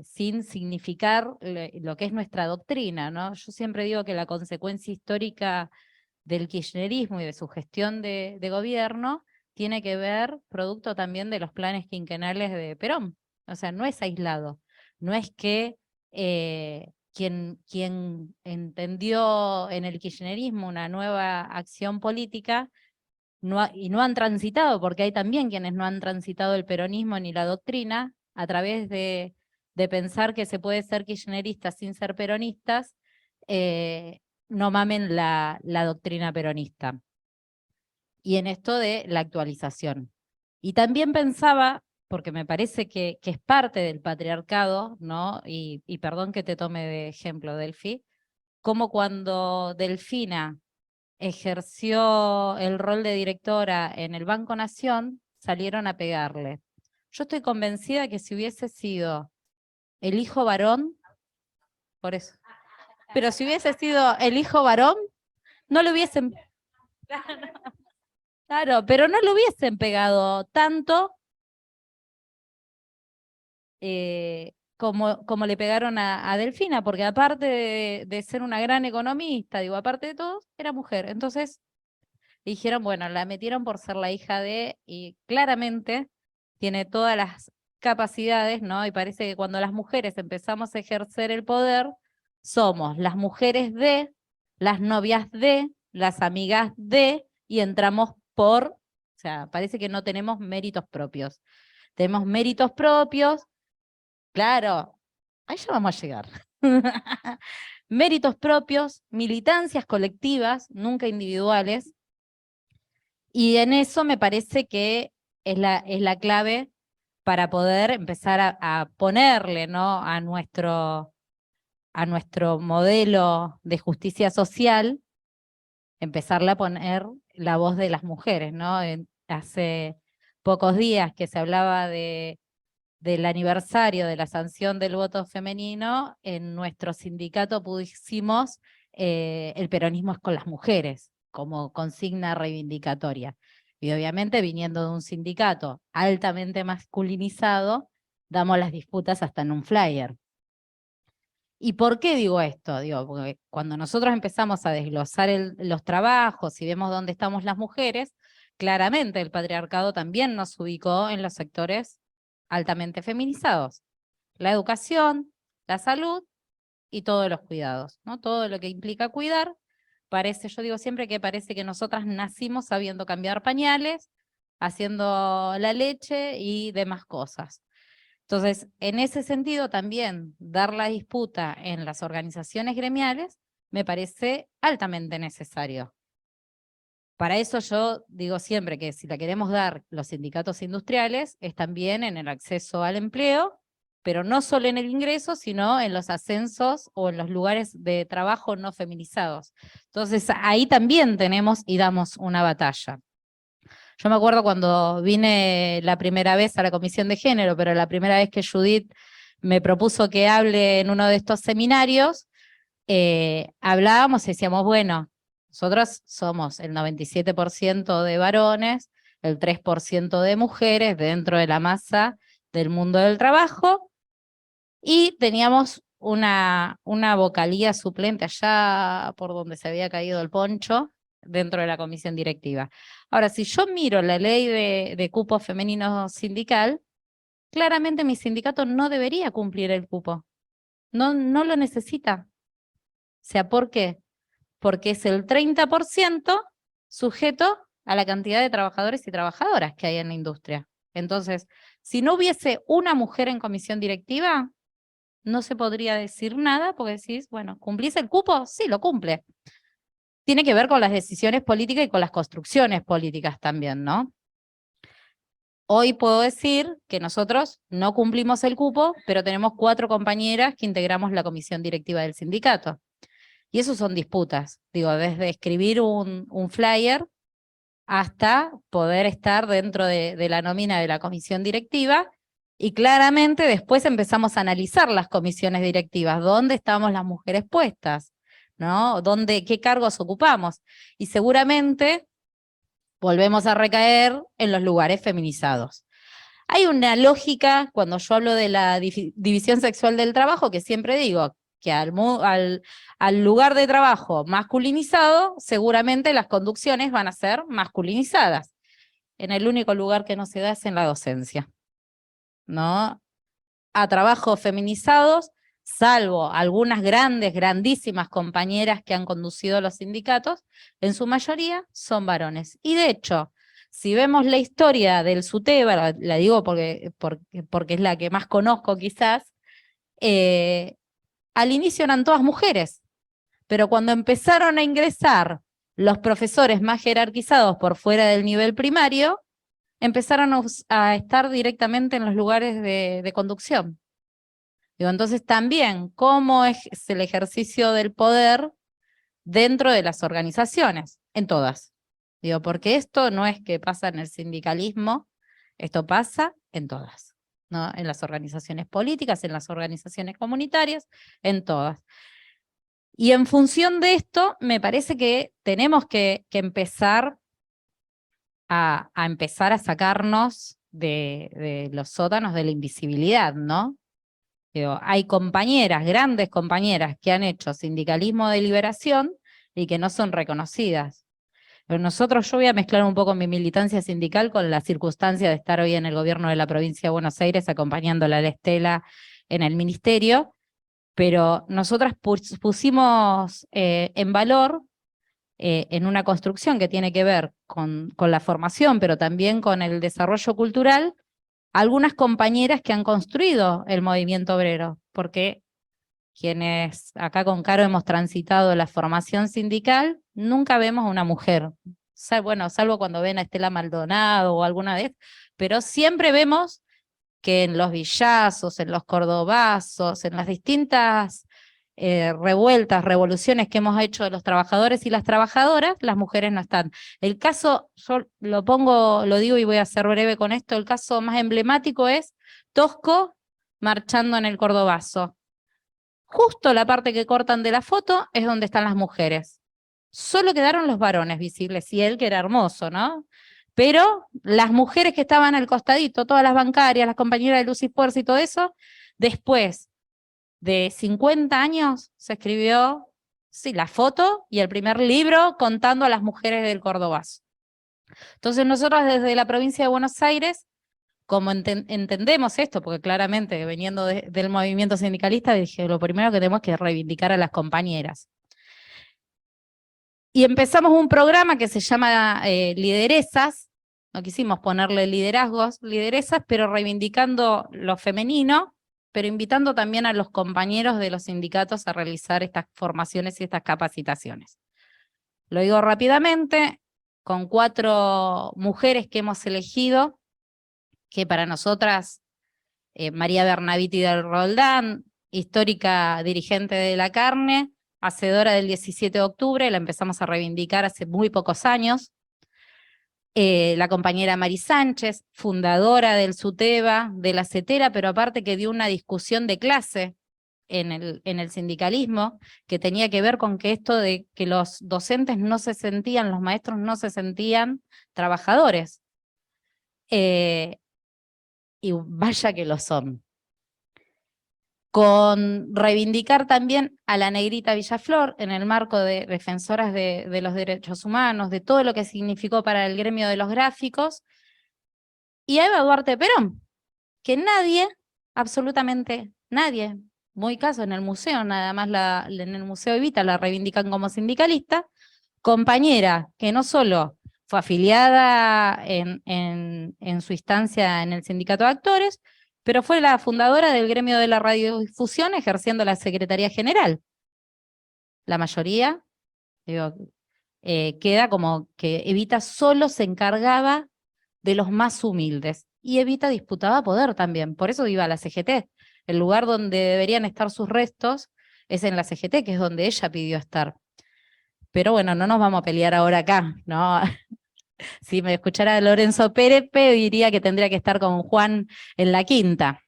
sin significar lo que es nuestra doctrina, ¿no? Yo siempre digo que la consecuencia histórica del kirchnerismo y de su gestión de gobierno tiene que ver, producto también de los planes quinquenales de Perón. O sea, no es aislado. No es que quien entendió en el kirchnerismo una nueva acción política y no han transitado, porque hay también quienes no han transitado el peronismo ni la doctrina, a través de pensar que se puede ser kirchnerista sin ser peronistas, no mamen la doctrina peronista. Y en esto de la actualización. Y también pensaba, porque me parece que es parte del patriarcado, ¿no? Y perdón que te tome de ejemplo, Delphi, como cuando Delfina ejerció el rol de directora en el Banco Nación, salieron a pegarle. Yo estoy convencida que si hubiese sido el hijo varón, por eso, pero si hubiese sido el hijo varón, no lo hubiesen... Claro, pero no lo hubiesen pegado tanto como le pegaron a Delfina, porque aparte de ser una gran economista, digo, aparte de todo, era mujer. Entonces dijeron, bueno, la metieron por ser la hija de, y claramente tiene todas las capacidades, ¿no? Y parece que cuando las mujeres empezamos a ejercer el poder, somos las mujeres de, las novias de, las amigas de, y entramos o sea, parece que no tenemos méritos propios. Tenemos méritos propios, claro, ahí ya vamos a llegar. Méritos propios, militancias colectivas, nunca individuales, y en eso me parece que es la clave para poder empezar a ponerle, ¿no?, a nuestro modelo de justicia social, empezarle a poner la voz de las mujeres, ¿no? Hace pocos días que se hablaba del aniversario de la sanción del voto femenino, en nuestro sindicato pusimos el peronismo es con las mujeres, como consigna reivindicatoria. Y obviamente, viniendo de un sindicato altamente masculinizado, damos las disputas hasta en un flyer. ¿Y por qué digo esto? Digo, porque cuando nosotros empezamos a desglosar los trabajos y vemos dónde estamos las mujeres, claramente el patriarcado también nos ubicó en los sectores altamente feminizados. La educación, la salud y todos los cuidados, ¿no? Todo lo que implica cuidar. Yo digo siempre que parece que nosotras nacimos sabiendo cambiar pañales, haciendo la leche y demás cosas. Entonces, en ese sentido también, dar la disputa en las organizaciones gremiales me parece altamente necesario. Para eso yo digo siempre que si la queremos dar los sindicatos industriales, es también en el acceso al empleo, pero no solo en el ingreso, sino en los ascensos o en los lugares de trabajo no feminizados. Entonces ahí también tenemos y damos una batalla. Yo me acuerdo cuando vine la primera vez a la Comisión de Género, pero la primera vez que Judith me propuso que hable en uno de estos seminarios, hablábamos y decíamos, bueno, nosotros somos el 97% de varones, el 3% de mujeres dentro de la masa del mundo del trabajo, y teníamos una vocalía suplente allá por donde se había caído el poncho, dentro de la comisión directiva. Ahora, si yo miro la ley de cupo femenino sindical, claramente mi sindicato no debería cumplir el cupo. No lo necesita. O sea, ¿por qué? Porque es el 30% sujeto a la cantidad de trabajadores y trabajadoras que hay en la industria. Entonces, si no hubiese una mujer en comisión directiva, no se podría decir nada, porque decís, bueno, ¿cumplís el cupo? Sí, lo cumple. Tiene que ver con las decisiones políticas y con las construcciones políticas también, ¿no? Hoy puedo decir que nosotros no cumplimos el cupo, pero tenemos 4 compañeras que integramos la comisión directiva del sindicato. Y eso son disputas, digo, desde escribir un flyer hasta poder estar dentro de la nómina de la comisión directiva, y claramente después empezamos a analizar las comisiones directivas, dónde estamos las mujeres puestas, ¿no? ¿Qué cargos ocupamos? Y seguramente volvemos a recaer en los lugares feminizados. Hay una lógica, cuando yo hablo de la división sexual del trabajo, que siempre digo que al lugar de trabajo masculinizado, seguramente las conducciones van a ser masculinizadas. En el único lugar que no se da es en la docencia, ¿no? A trabajos feminizados, salvo algunas grandísimas compañeras que han conducido los sindicatos, en su mayoría son varones. Y de hecho, si vemos la historia del SUTEBA, la digo porque es la que más conozco quizás, al inicio eran todas mujeres, pero cuando empezaron a ingresar los profesores más jerarquizados por fuera del nivel primario, empezaron a estar directamente en los lugares de conducción. Digo, entonces también, ¿cómo es el ejercicio del poder dentro de las organizaciones? En todas. Digo, porque esto no es que pasa en el sindicalismo, esto pasa en todas, ¿no? En las organizaciones políticas, en las organizaciones comunitarias, en todas. Y en función de esto, me parece que tenemos que empezar a sacarnos de los sótanos de la invisibilidad, ¿no? Digo, hay compañeras, grandes compañeras, que han hecho sindicalismo de liberación y que no son reconocidas. Pero yo voy a mezclar un poco mi militancia sindical con la circunstancia de estar hoy en el gobierno de la provincia de Buenos Aires acompañándola a la Estela en el ministerio, pero nosotras pusimos en valor en una construcción que tiene que ver con la formación, pero también con el desarrollo cultural, algunas compañeras que han construido el movimiento obrero, porque quienes acá con Caro hemos transitado la formación sindical, nunca vemos a una mujer, bueno, salvo cuando ven a Estela Maldonado o alguna vez, pero siempre vemos que en los villazos, en los cordobazos, en las distintas revueltas, revoluciones que hemos hecho de los trabajadores y las trabajadoras, las mujeres no están. El caso, yo lo digo y voy a ser breve con esto, el caso más emblemático es Tosco marchando en el cordobazo. Justo la parte que cortan de la foto es donde están las mujeres. Solo quedaron los varones visibles y él, que era hermoso, ¿no? Pero las mujeres que estaban al costadito, todas las bancarias, las compañeras de Luz y Fuerza y todo eso, después de 50 años se escribió, sí, la foto y el primer libro contando a las mujeres del Cordobazo. Entonces nosotros desde la provincia de Buenos Aires, como entendemos esto, porque claramente veniendo del movimiento sindicalista, dije, lo primero que tenemos que reivindicar a las compañeras. Y empezamos un programa que se llama Lideresas, no quisimos ponerle liderazgos, lideresas, pero reivindicando lo femenino, pero invitando también a los compañeros de los sindicatos a realizar estas formaciones y estas capacitaciones. Lo digo rápidamente, con 4 mujeres que hemos elegido, que para nosotras, María Bernaviti del Roldán, histórica dirigente de la carne, hacedora del 17 de octubre, la empezamos a reivindicar hace muy pocos años. La compañera Mari Sánchez, fundadora del SUTEBA, de la CETERA, pero aparte que dio una discusión de clase en el sindicalismo, que tenía que ver con que esto de que los docentes no se sentían, los maestros no se sentían trabajadores. Y vaya que lo son. Con reivindicar también a la negrita Villaflor en el marco de defensoras de los derechos humanos, de todo lo que significó para el gremio de los gráficos, y a Eva Duarte Perón, que nadie, absolutamente nadie, muy caso en el museo, nada más en el Museo Evita la reivindican como sindicalista, compañera que no solo fue afiliada en su instancia en el Sindicato de Actores, pero fue la fundadora del gremio de la radiodifusión ejerciendo la Secretaría General. La mayoría, digo, queda como que Evita solo se encargaba de los más humildes, y Evita disputaba poder también, por eso iba a la CGT. El lugar donde deberían estar sus restos es en la CGT, que es donde ella pidió estar. Pero bueno, no nos vamos a pelear ahora acá, ¿no? Si me escuchara Lorenzo Pérez, diría que tendría que estar con Juan en la quinta.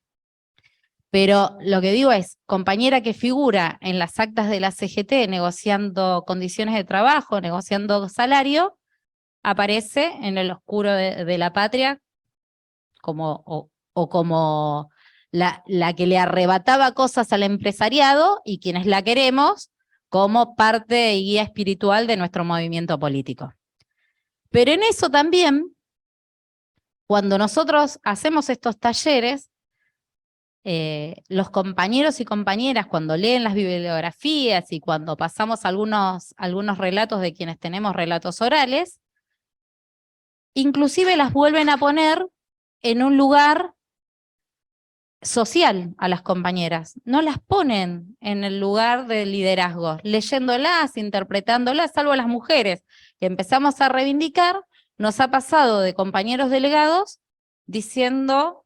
Pero lo que digo es, compañera que figura en las actas de la CGT negociando condiciones de trabajo, negociando salario, aparece en el oscuro de la patria como, como la que le arrebataba cosas al empresariado y quienes la queremos como parte y guía espiritual de nuestro movimiento político. Pero en eso también, cuando nosotros hacemos estos talleres, los compañeros y compañeras cuando leen las bibliografías y cuando pasamos algunos relatos de quienes tenemos relatos orales, inclusive las vuelven a poner en un lugar social a las compañeras. No las ponen en el lugar de liderazgo, leyéndolas, interpretándolas, salvo a las mujeres que empezamos a reivindicar. Nos ha pasado de compañeros delegados diciendo,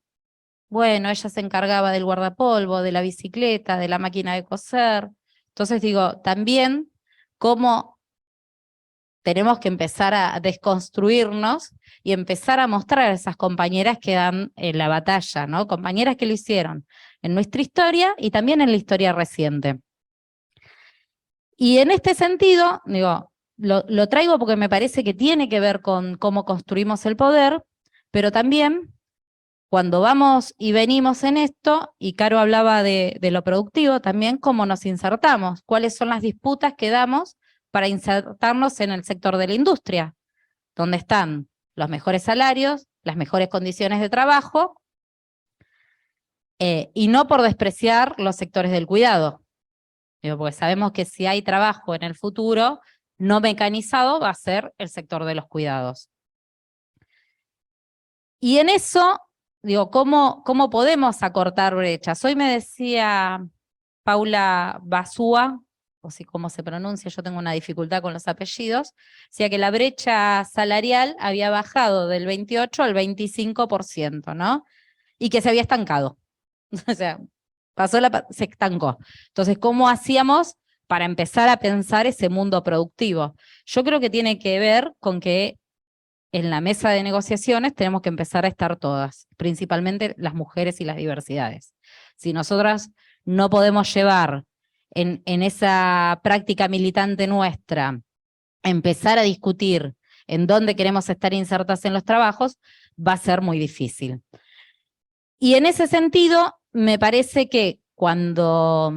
bueno, ella se encargaba del guardapolvo, de la bicicleta, de la máquina de coser. Entonces digo, también cómo tenemos que empezar a desconstruirnos y empezar a mostrar a esas compañeras que dan la batalla, ¿no? Compañeras que lo hicieron en nuestra historia y también en la historia reciente. Y en este sentido, digo, lo traigo porque me parece que tiene que ver con cómo construimos el poder, pero también cuando vamos y venimos en esto, y Caro hablaba de lo productivo también, cómo nos insertamos, cuáles son las disputas que damos para insertarnos en el sector de la industria, donde están los mejores salarios, las mejores condiciones de trabajo, y no por despreciar los sectores del cuidado. Digo, porque sabemos que si hay trabajo en el futuro no mecanizado, va a ser el sector de los cuidados. Y en eso, digo, ¿cómo podemos acortar brechas? Hoy me decía Paula Basúa, o si cómo se pronuncia, yo tengo una dificultad con los apellidos, decía que la brecha salarial había bajado del 28 al 25%, ¿no? Y que se había estancado. O sea, se estancó. Entonces, ¿cómo hacíamos para empezar a pensar ese mundo productivo? Yo creo que tiene que ver con que en la mesa de negociaciones tenemos que empezar a estar todas, principalmente las mujeres y las diversidades. Si nosotras no podemos llevar en esa práctica militante nuestra, empezar a discutir en dónde queremos estar insertas en los trabajos, va a ser muy difícil. Y en ese sentido, me parece que cuando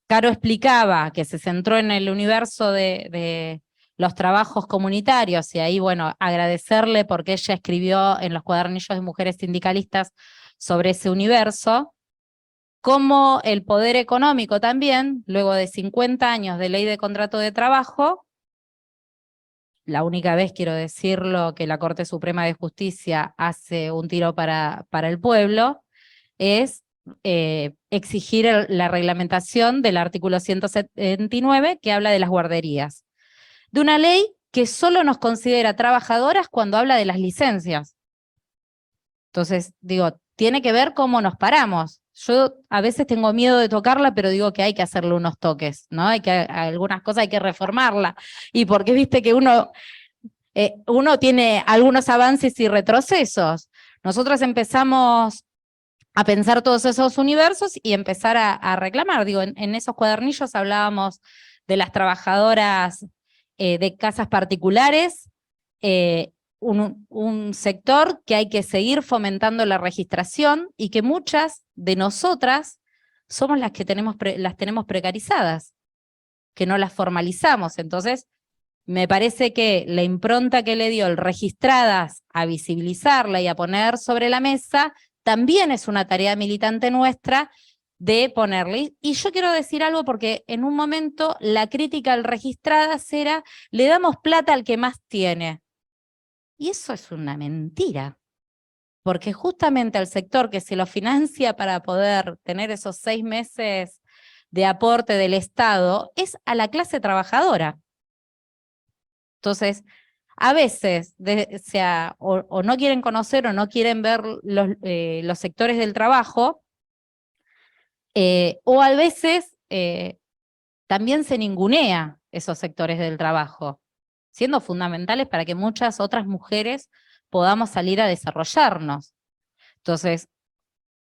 Caro explicaba que se centró en el universo de los trabajos comunitarios, y ahí, bueno, agradecerle porque ella escribió en los cuadernillos de mujeres sindicalistas sobre ese universo, como el poder económico también, luego de 50 años de ley de contrato de trabajo, la única vez, quiero decirlo, que la Corte Suprema de Justicia hace un tiro para el pueblo, es exigir la reglamentación del artículo 179, que habla de las guarderías. De una ley que solo nos considera trabajadoras cuando habla de las licencias. Entonces, digo, tiene que ver cómo nos paramos. Yo a veces tengo miedo de tocarla, pero digo que hay que hacerle unos toques, ¿no? Algunas cosas hay que reformarla. Y porque viste que uno tiene algunos avances y retrocesos. Nosotros empezamos a pensar todos esos universos y empezar a reclamar. Digo, en esos cuadernillos hablábamos de las trabajadoras de casas particulares, un sector que hay que seguir fomentando la registración y que muchas de nosotras somos las que las tenemos precarizadas, que no las formalizamos. Entonces, me parece que la impronta que le dio el registradas a visibilizarla y a poner sobre la mesa también es una tarea militante nuestra de ponerle. Y yo quiero decir algo porque en un momento la crítica al registradas era, le damos plata al que más tiene. Y eso es una mentira, porque justamente al sector que se lo financia para poder tener esos 6 meses de aporte del Estado es a la clase trabajadora. Entonces, a veces, o no quieren conocer o no quieren ver los sectores del trabajo, o a veces también se ningunea esos sectores del trabajo, siendo fundamentales para que muchas otras mujeres podamos salir a desarrollarnos. Entonces,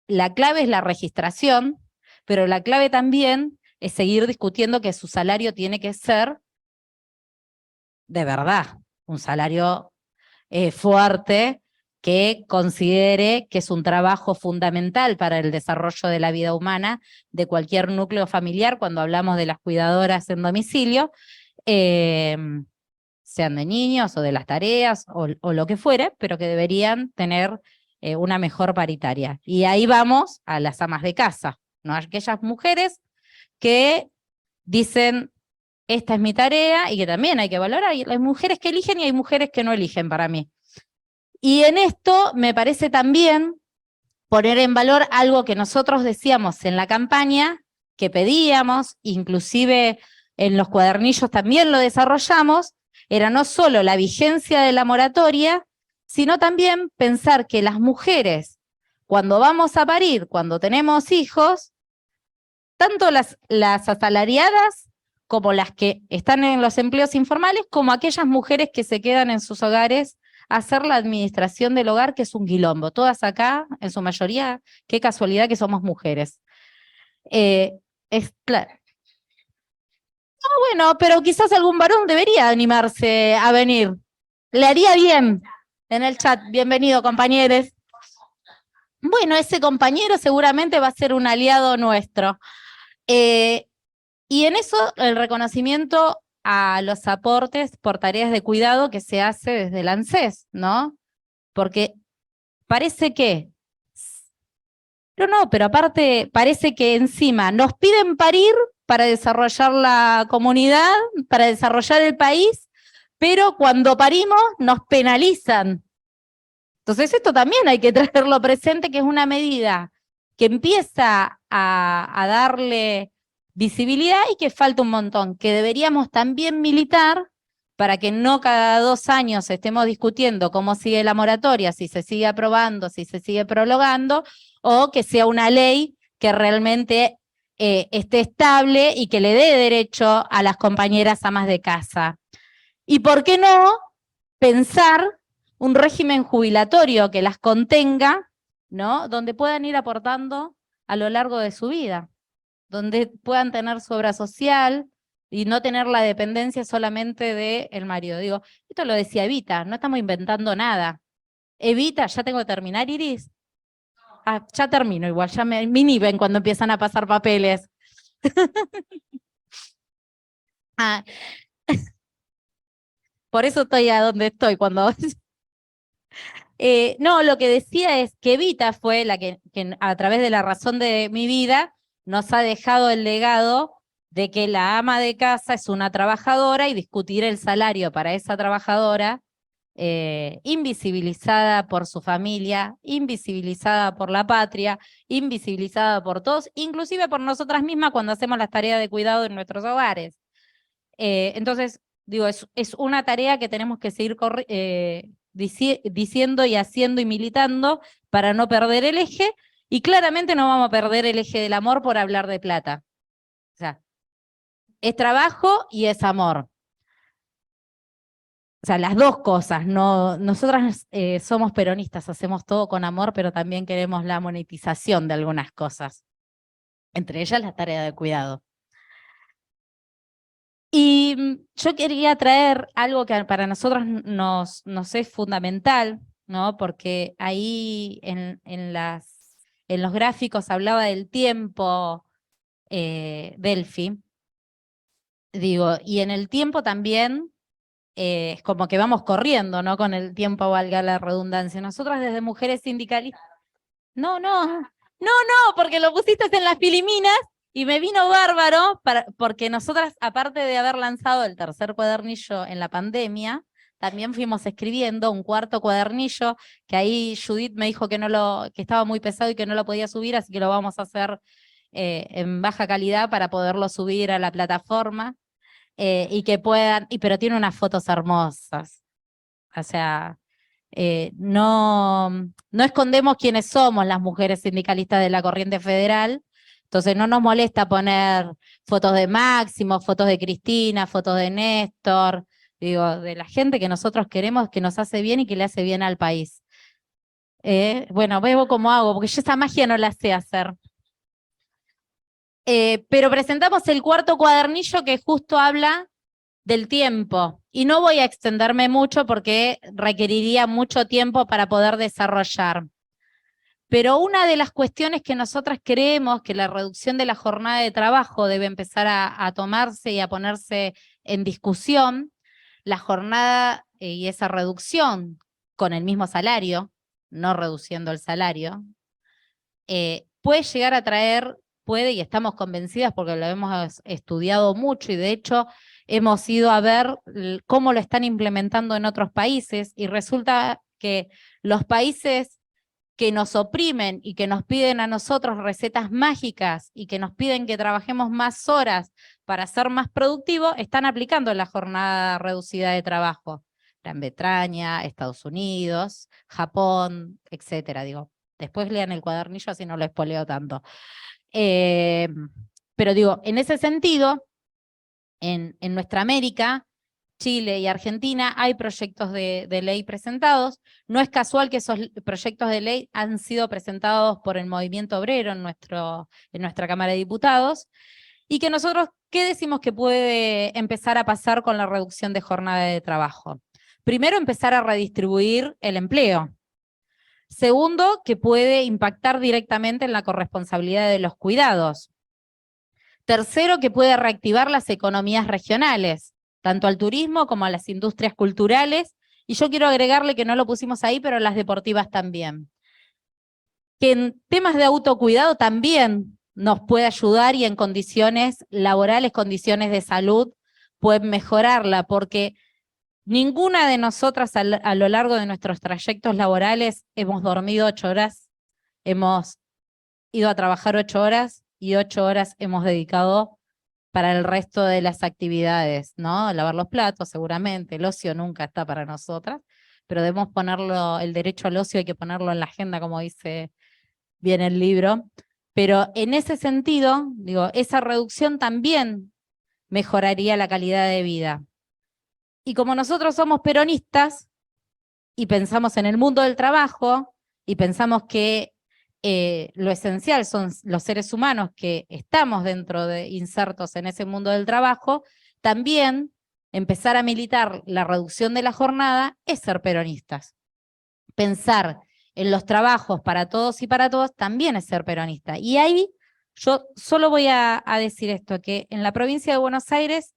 la clave es la registración, pero la clave también es seguir discutiendo que su salario tiene que ser de verdad, un salario fuerte que considere que es un trabajo fundamental para el desarrollo de la vida humana de cualquier núcleo familiar, cuando hablamos de las cuidadoras en domicilio, sean de niños o de las tareas o lo que fuere, pero que deberían tener una mejor paritaria. Y ahí vamos a las amas de casa, ¿no? Aquellas mujeres que dicen, esta es mi tarea, y que también hay que valorar. Hay mujeres que eligen y hay mujeres que no eligen para mí. Y en esto me parece también poner en valor algo que nosotros decíamos en la campaña, que pedíamos, inclusive en los cuadernillos también lo desarrollamos, era no solo la vigencia de la moratoria, sino también pensar que las mujeres, cuando vamos a parir, cuando tenemos hijos, tanto las asalariadas como las que están en los empleos informales, como aquellas mujeres que se quedan en sus hogares a hacer la administración del hogar, que es un quilombo. Todas acá, en su mayoría, qué casualidad que somos mujeres. Es claro. No, bueno, pero quizás algún varón debería animarse a venir. Le haría bien en el chat. Bienvenido, compañeros. bueno, ese compañero seguramente va a ser un aliado nuestro. Y en eso el reconocimiento a los aportes por tareas de cuidado que se hace desde el ANSES, ¿no? Porque parece que, pero aparte parece que encima nos piden parir para desarrollar la comunidad, para desarrollar el país, pero cuando parimos nos penalizan. Entonces esto también hay que tenerlo presente, que es una medida que empieza a darle visibilidad y que falta un montón, que deberíamos también militar para que no cada 2 años estemos discutiendo cómo sigue la moratoria, si se sigue aprobando, si se sigue prolongando, o que sea una ley que realmente esté estable y que le dé derecho a las compañeras amas de casa. Y por qué no pensar un régimen jubilatorio que las contenga, ¿no? Donde puedan ir aportando a lo largo de su vida, donde puedan tener su obra social y no tener la dependencia solamente del marido. Digo, esto lo decía Evita, no estamos inventando nada. Evita, ya tengo que terminar, Iris. Ah, ya termino igual, ya me inhiben cuando empiezan a pasar papeles. Ah, por eso estoy a donde estoy cuando... no, lo que decía es que Evita fue la que a través de La razón de mi vida nos ha dejado el legado de que la ama de casa es una trabajadora y discutir el salario para esa trabajadora, invisibilizada por su familia, invisibilizada por la patria, invisibilizada por todos, inclusive por nosotras mismas cuando hacemos las tareas de cuidado en nuestros hogares. Entonces, digo, es una tarea que tenemos que seguir diciendo y haciendo y militando para no perder el eje, y claramente no vamos a perder el eje del amor por hablar de plata. O sea, es trabajo y es amor. O sea, las dos cosas. No, nosotras somos peronistas, hacemos todo con amor, pero también queremos la monetización de algunas cosas. Entre ellas la tarea de cuidado. Y yo quería traer algo que para nosotros nos es fundamental, ¿no? Porque ahí en los gráficos hablaba del tiempo Delphi. Digo, y en el tiempo también es como que vamos corriendo, ¿no? Con el tiempo, valga la redundancia. Nosotras desde mujeres sindicalistas... No, porque lo pusiste en las filiminas y me vino bárbaro, porque nosotras, aparte de haber lanzado el 3er cuadernillo en la pandemia, también fuimos escribiendo un 4º cuadernillo, que ahí Judith me dijo que estaba muy pesado y que no lo podía subir, así que lo vamos a hacer en baja calidad para poderlo subir a la plataforma, y que puedan, pero tiene unas fotos hermosas. O sea, no escondemos quiénes somos las mujeres sindicalistas de la Corriente Federal, entonces no nos molesta poner fotos de Máximo, fotos de Cristina, fotos de Néstor, digo, de la gente que nosotros queremos, que nos hace bien y que le hace bien al país. Bueno, veo cómo hago, porque yo esa magia no la sé hacer. Pero presentamos el 4º cuadernillo que justo habla del tiempo. Y no voy a extenderme mucho porque requeriría mucho tiempo para poder desarrollar. Pero una de las cuestiones que nosotras creemos que la reducción de la jornada de trabajo debe empezar a tomarse y a ponerse en discusión, la jornada y esa reducción con el mismo salario, no reduciendo el salario, puede llegar a traer, y estamos convencidas porque lo hemos estudiado mucho y de hecho hemos ido a ver cómo lo están implementando en otros países, y resulta que los países que nos oprimen y que nos piden a nosotros recetas mágicas y que nos piden que trabajemos más horas para ser más productivos, están aplicando la jornada reducida de trabajo. Gran Bretaña, Estados Unidos, Japón, etcétera. Digo, después lean el cuadernillo, así no lo espoleo tanto. Pero digo, en ese sentido, en nuestra América, Chile y Argentina, hay proyectos de ley presentados. No es casual que esos proyectos de ley han sido presentados por el movimiento obrero en nuestra Cámara de Diputados, y que nosotros, ¿qué decimos que puede empezar a pasar con la reducción de jornada de trabajo? Primero, empezar a redistribuir el empleo. Segundo, que puede impactar directamente en la corresponsabilidad de los cuidados. Tercero, que puede reactivar las economías regionales, tanto al turismo como a las industrias culturales, y yo quiero agregarle que no lo pusimos ahí, pero las deportivas también. Que en temas de autocuidado también nos puede ayudar y en condiciones laborales, condiciones de salud, pueden mejorarla, porque ninguna de nosotras a lo largo de nuestros trayectos laborales hemos dormido 8 horas, hemos ido a trabajar 8 horas y 8 horas hemos dedicado para el resto de las actividades, ¿no? Lavar los platos seguramente, el ocio nunca está para nosotras, pero debemos ponerlo, el derecho al ocio hay que ponerlo en la agenda, como dice bien el libro. Pero en ese sentido, digo, esa reducción también mejoraría la calidad de vida. Y como nosotros somos peronistas y pensamos en el mundo del trabajo y pensamos que lo esencial son los seres humanos que estamos insertos en ese mundo del trabajo, también empezar a militar la reducción de la jornada es ser peronistas. Pensar en los trabajos para todos y para todas también es ser peronista. Y ahí yo solo voy a decir esto, que en la provincia de Buenos Aires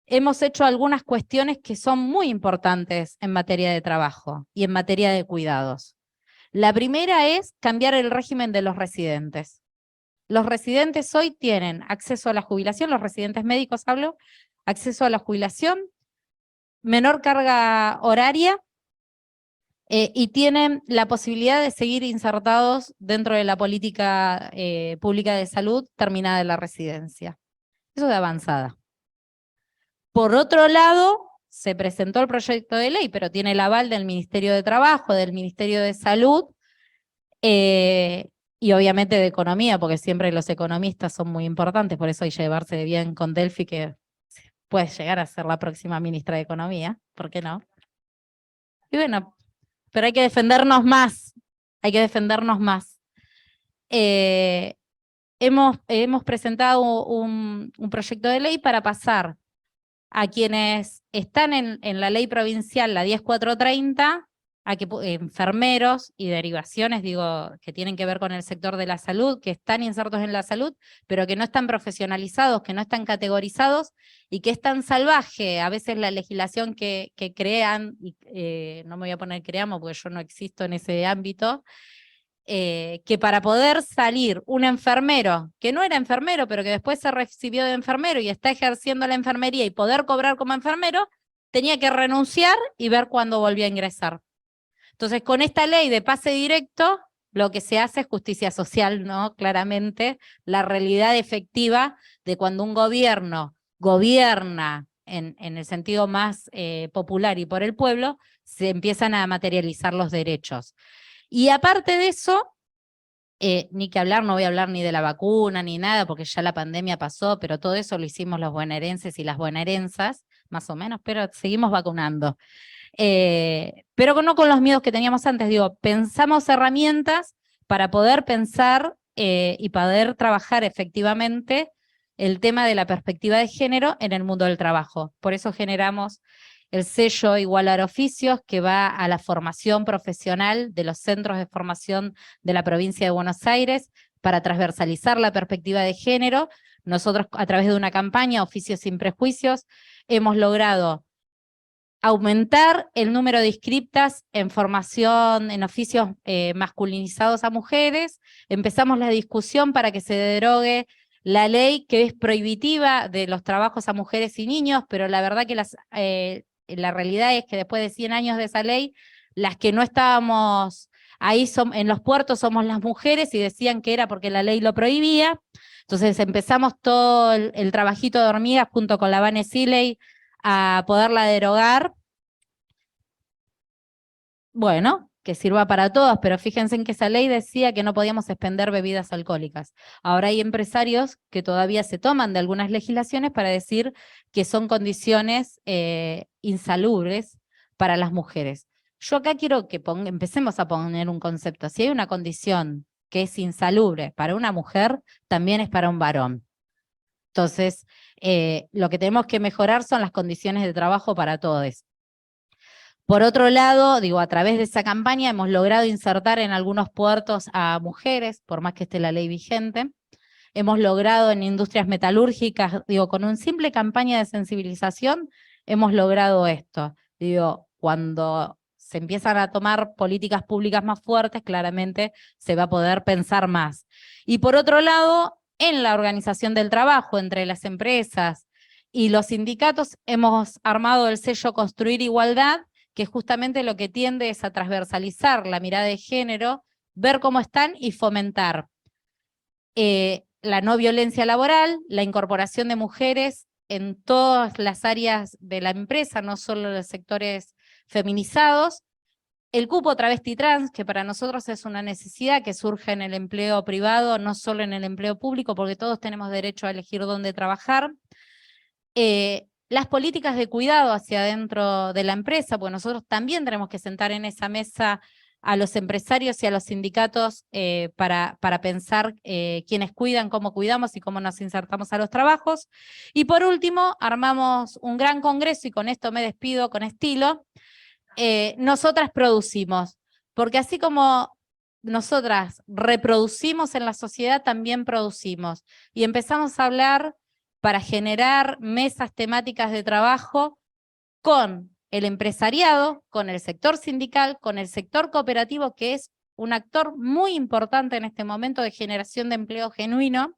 hemos hecho algunas cuestiones que son muy importantes en materia de trabajo y en materia de cuidados. La primera es cambiar el régimen de los residentes. Los residentes hoy tienen acceso a la jubilación, los residentes médicos hablo, acceso a la jubilación, menor carga horaria y tienen la posibilidad de seguir insertados dentro de la política pública de salud terminada la residencia. Eso de avanzada. Por otro lado, se presentó el proyecto de ley, pero tiene el aval del Ministerio de Trabajo, del Ministerio de Salud, y obviamente de Economía, porque siempre los economistas son muy importantes, por eso hay que llevarse bien con Delphi, que puede llegar a ser la próxima ministra de Economía, ¿por qué no? Y bueno, pero hay que defendernos más, hay que defendernos más. Hemos presentado un proyecto de ley para pasar a quienes están en la ley provincial, la 10430, a que enfermeros y derivaciones, digo, que tienen que ver con el sector de la salud, que están insertos en la salud, pero que no están profesionalizados, que no están categorizados, y que es tan salvaje a veces la legislación que crean, y no me voy a poner creamos porque yo no existo en ese ámbito, que para poder salir un enfermero, que no era enfermero, pero que después se recibió de enfermero y está ejerciendo la enfermería y poder cobrar como enfermero, tenía que renunciar y ver cuándo volvía a ingresar. Entonces, con esta ley de pase directo, lo que se hace es justicia social, ¿no? Claramente, la realidad efectiva de cuando un gobierno gobierna en el sentido más popular y por el pueblo, se empiezan a materializar los derechos. Y aparte de eso, ni que hablar, no voy a hablar ni de la vacuna ni nada, porque ya la pandemia pasó, pero todo eso lo hicimos los bonaerenses y las bonaerensas, más o menos, pero seguimos vacunando. Pero no con los miedos que teníamos antes, digo, pensamos herramientas para poder pensar y poder trabajar efectivamente el tema de la perspectiva de género en el mundo del trabajo. Por eso generamos el sello Igualar Oficios, que va a la formación profesional de los centros de formación de la provincia de Buenos Aires, para transversalizar la perspectiva de género. Nosotros, a través de una campaña, Oficios sin Prejuicios, hemos logrado aumentar el número de inscriptas en formación, en oficios masculinizados a mujeres. Empezamos la discusión para que se derogue la ley que es prohibitiva de los trabajos a mujeres y niños, pero la verdad que la realidad es que después de 100 años de esa ley, las que no estábamos ahí en los puertos somos las mujeres y decían que era porque la ley lo prohibía. Entonces empezamos todo el trabajito de hormigas junto con la Vane Siley a poderla derogar. Bueno, que sirva para todos, pero fíjense en que esa ley decía que no podíamos expender bebidas alcohólicas. Ahora hay empresarios que todavía se toman de algunas legislaciones para decir que son condiciones insalubres para las mujeres. Yo acá quiero que empecemos a poner un concepto. Si hay una condición que es insalubre para una mujer, también es para un varón. Entonces, lo que tenemos que mejorar son las condiciones de trabajo para todos. Por otro lado, digo, a través de esa campaña hemos logrado insertar en algunos puertos a mujeres, por más que esté la ley vigente. Hemos logrado en industrias metalúrgicas, digo, con una simple campaña de sensibilización, hemos logrado esto. Digo, cuando se empiezan a tomar políticas públicas más fuertes, claramente se va a poder pensar más. Y por otro lado, en la organización del trabajo entre las empresas y los sindicatos, hemos armado el sello Construir Igualdad, que justamente lo que tiende es a transversalizar la mirada de género, ver cómo están y fomentar la no violencia laboral, la incorporación de mujeres en todas las áreas de la empresa, no solo en los sectores feminizados, el cupo travesti trans, que para nosotros es una necesidad que surge en el empleo privado, no solo en el empleo público, porque todos tenemos derecho a elegir dónde trabajar. Las políticas de cuidado hacia adentro de la empresa, pues nosotros también tenemos que sentar en esa mesa a los empresarios y a los sindicatos para pensar quiénes cuidan, cómo cuidamos y cómo nos insertamos a los trabajos. Y por último, armamos un gran congreso, y con esto me despido con estilo. Nosotras producimos, porque así como nosotras reproducimos en la sociedad, también producimos. Y empezamos a hablar para generar mesas temáticas de trabajo con el empresariado, con el sector sindical, con el sector cooperativo, que es un actor muy importante en este momento de generación de empleo genuino,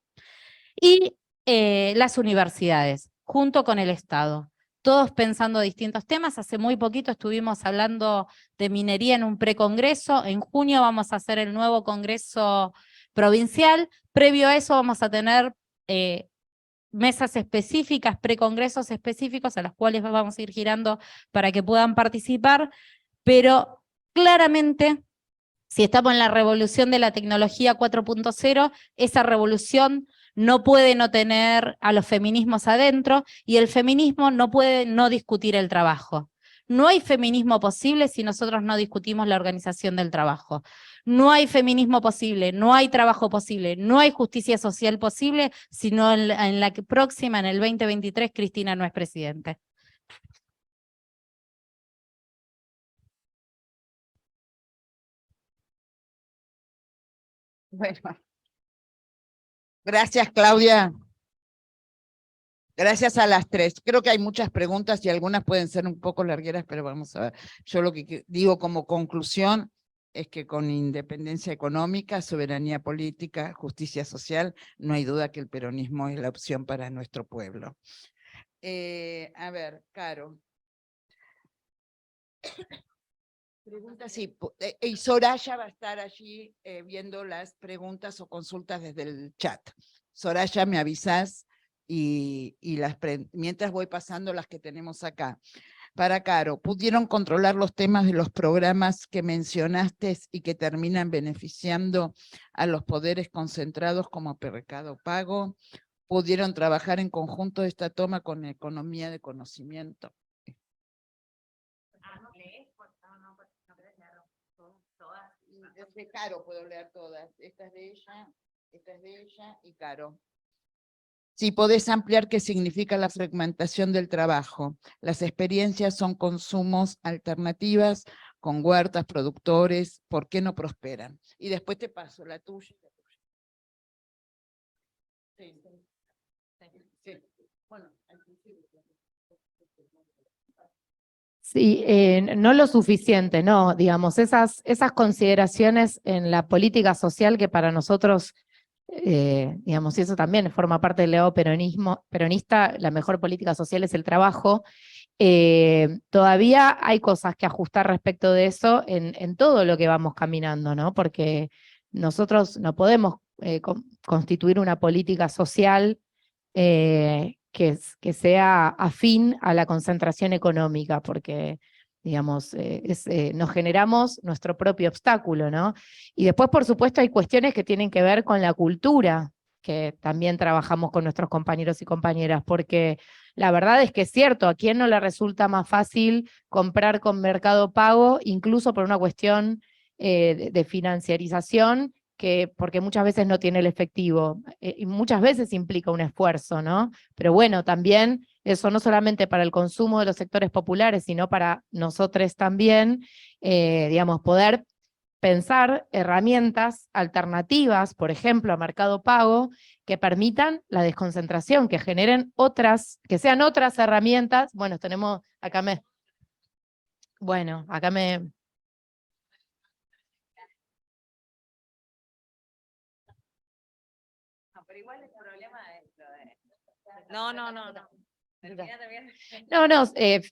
y las universidades, junto con el Estado. Todos pensando distintos temas. Hace muy poquito estuvimos hablando de minería en un precongreso. En junio vamos a hacer el nuevo congreso provincial. Previo a eso vamos a tener mesas específicas, precongresos específicos a los cuales vamos a ir girando para que puedan participar, pero claramente, si estamos en la revolución de la tecnología 4.0, esa revolución no puede no tener a los feminismos adentro, y el feminismo no puede no discutir el trabajo. No hay feminismo posible si nosotros no discutimos la organización del trabajo. No hay feminismo posible, no hay trabajo posible, no hay justicia social posible, sino en la próxima, en el 2023, Cristina no es presidente. Bueno, gracias, Claudia. Gracias a las tres. Creo que hay muchas preguntas y algunas pueden ser un poco largueras, pero vamos a ver. Yo lo que digo como conclusión es que con independencia económica, soberanía política, justicia social, no hay duda que el peronismo es la opción para nuestro pueblo. A ver, Caro. Pregunta, sí, y Soraya va a estar allí viendo las preguntas o consultas desde el chat. Soraya, me avisás y mientras voy pasando las que tenemos acá. Para Caro, ¿pudieron controlar los temas de los programas que mencionaste y que terminan beneficiando a los poderes concentrados como Mercado Pago? ¿Pudieron trabajar en conjunto esta toma con economía de conocimiento? De Caro puedo leer todas. Esta es de ella y Caro. Si podés ampliar qué significa la fragmentación del trabajo. Las experiencias son consumos alternativas con huertas, productores, ¿por qué no prosperan? Y después te paso la tuya. Sí. Bueno, al principio. Sí, no lo suficiente, no, digamos, esas consideraciones en la política social que para nosotros, digamos, y eso también forma parte del legado peronista, la mejor política social es el trabajo. Todavía hay cosas que ajustar respecto de eso en todo lo que vamos caminando, ¿no? Porque nosotros no podemos constituir una política social que sea afín a la concentración económica, porque, digamos, nos generamos nuestro propio obstáculo, ¿no? Y después, por supuesto, hay cuestiones que tienen que ver con la cultura, que también trabajamos con nuestros compañeros y compañeras, porque la verdad es que es cierto, ¿a quién no le resulta más fácil comprar con Mercado Pago, incluso por una cuestión de financiarización, porque muchas veces no tiene el efectivo, y muchas veces implica un esfuerzo, ¿no? Pero bueno, también eso no solamente para el consumo de los sectores populares, sino para nosotros también, digamos, poder pensar herramientas alternativas, por ejemplo, a Mercado Pago, que permitan la desconcentración, que generen otras, que sean otras herramientas. Bueno, tenemos, acá me... No, pero igual el problema es lo de... No.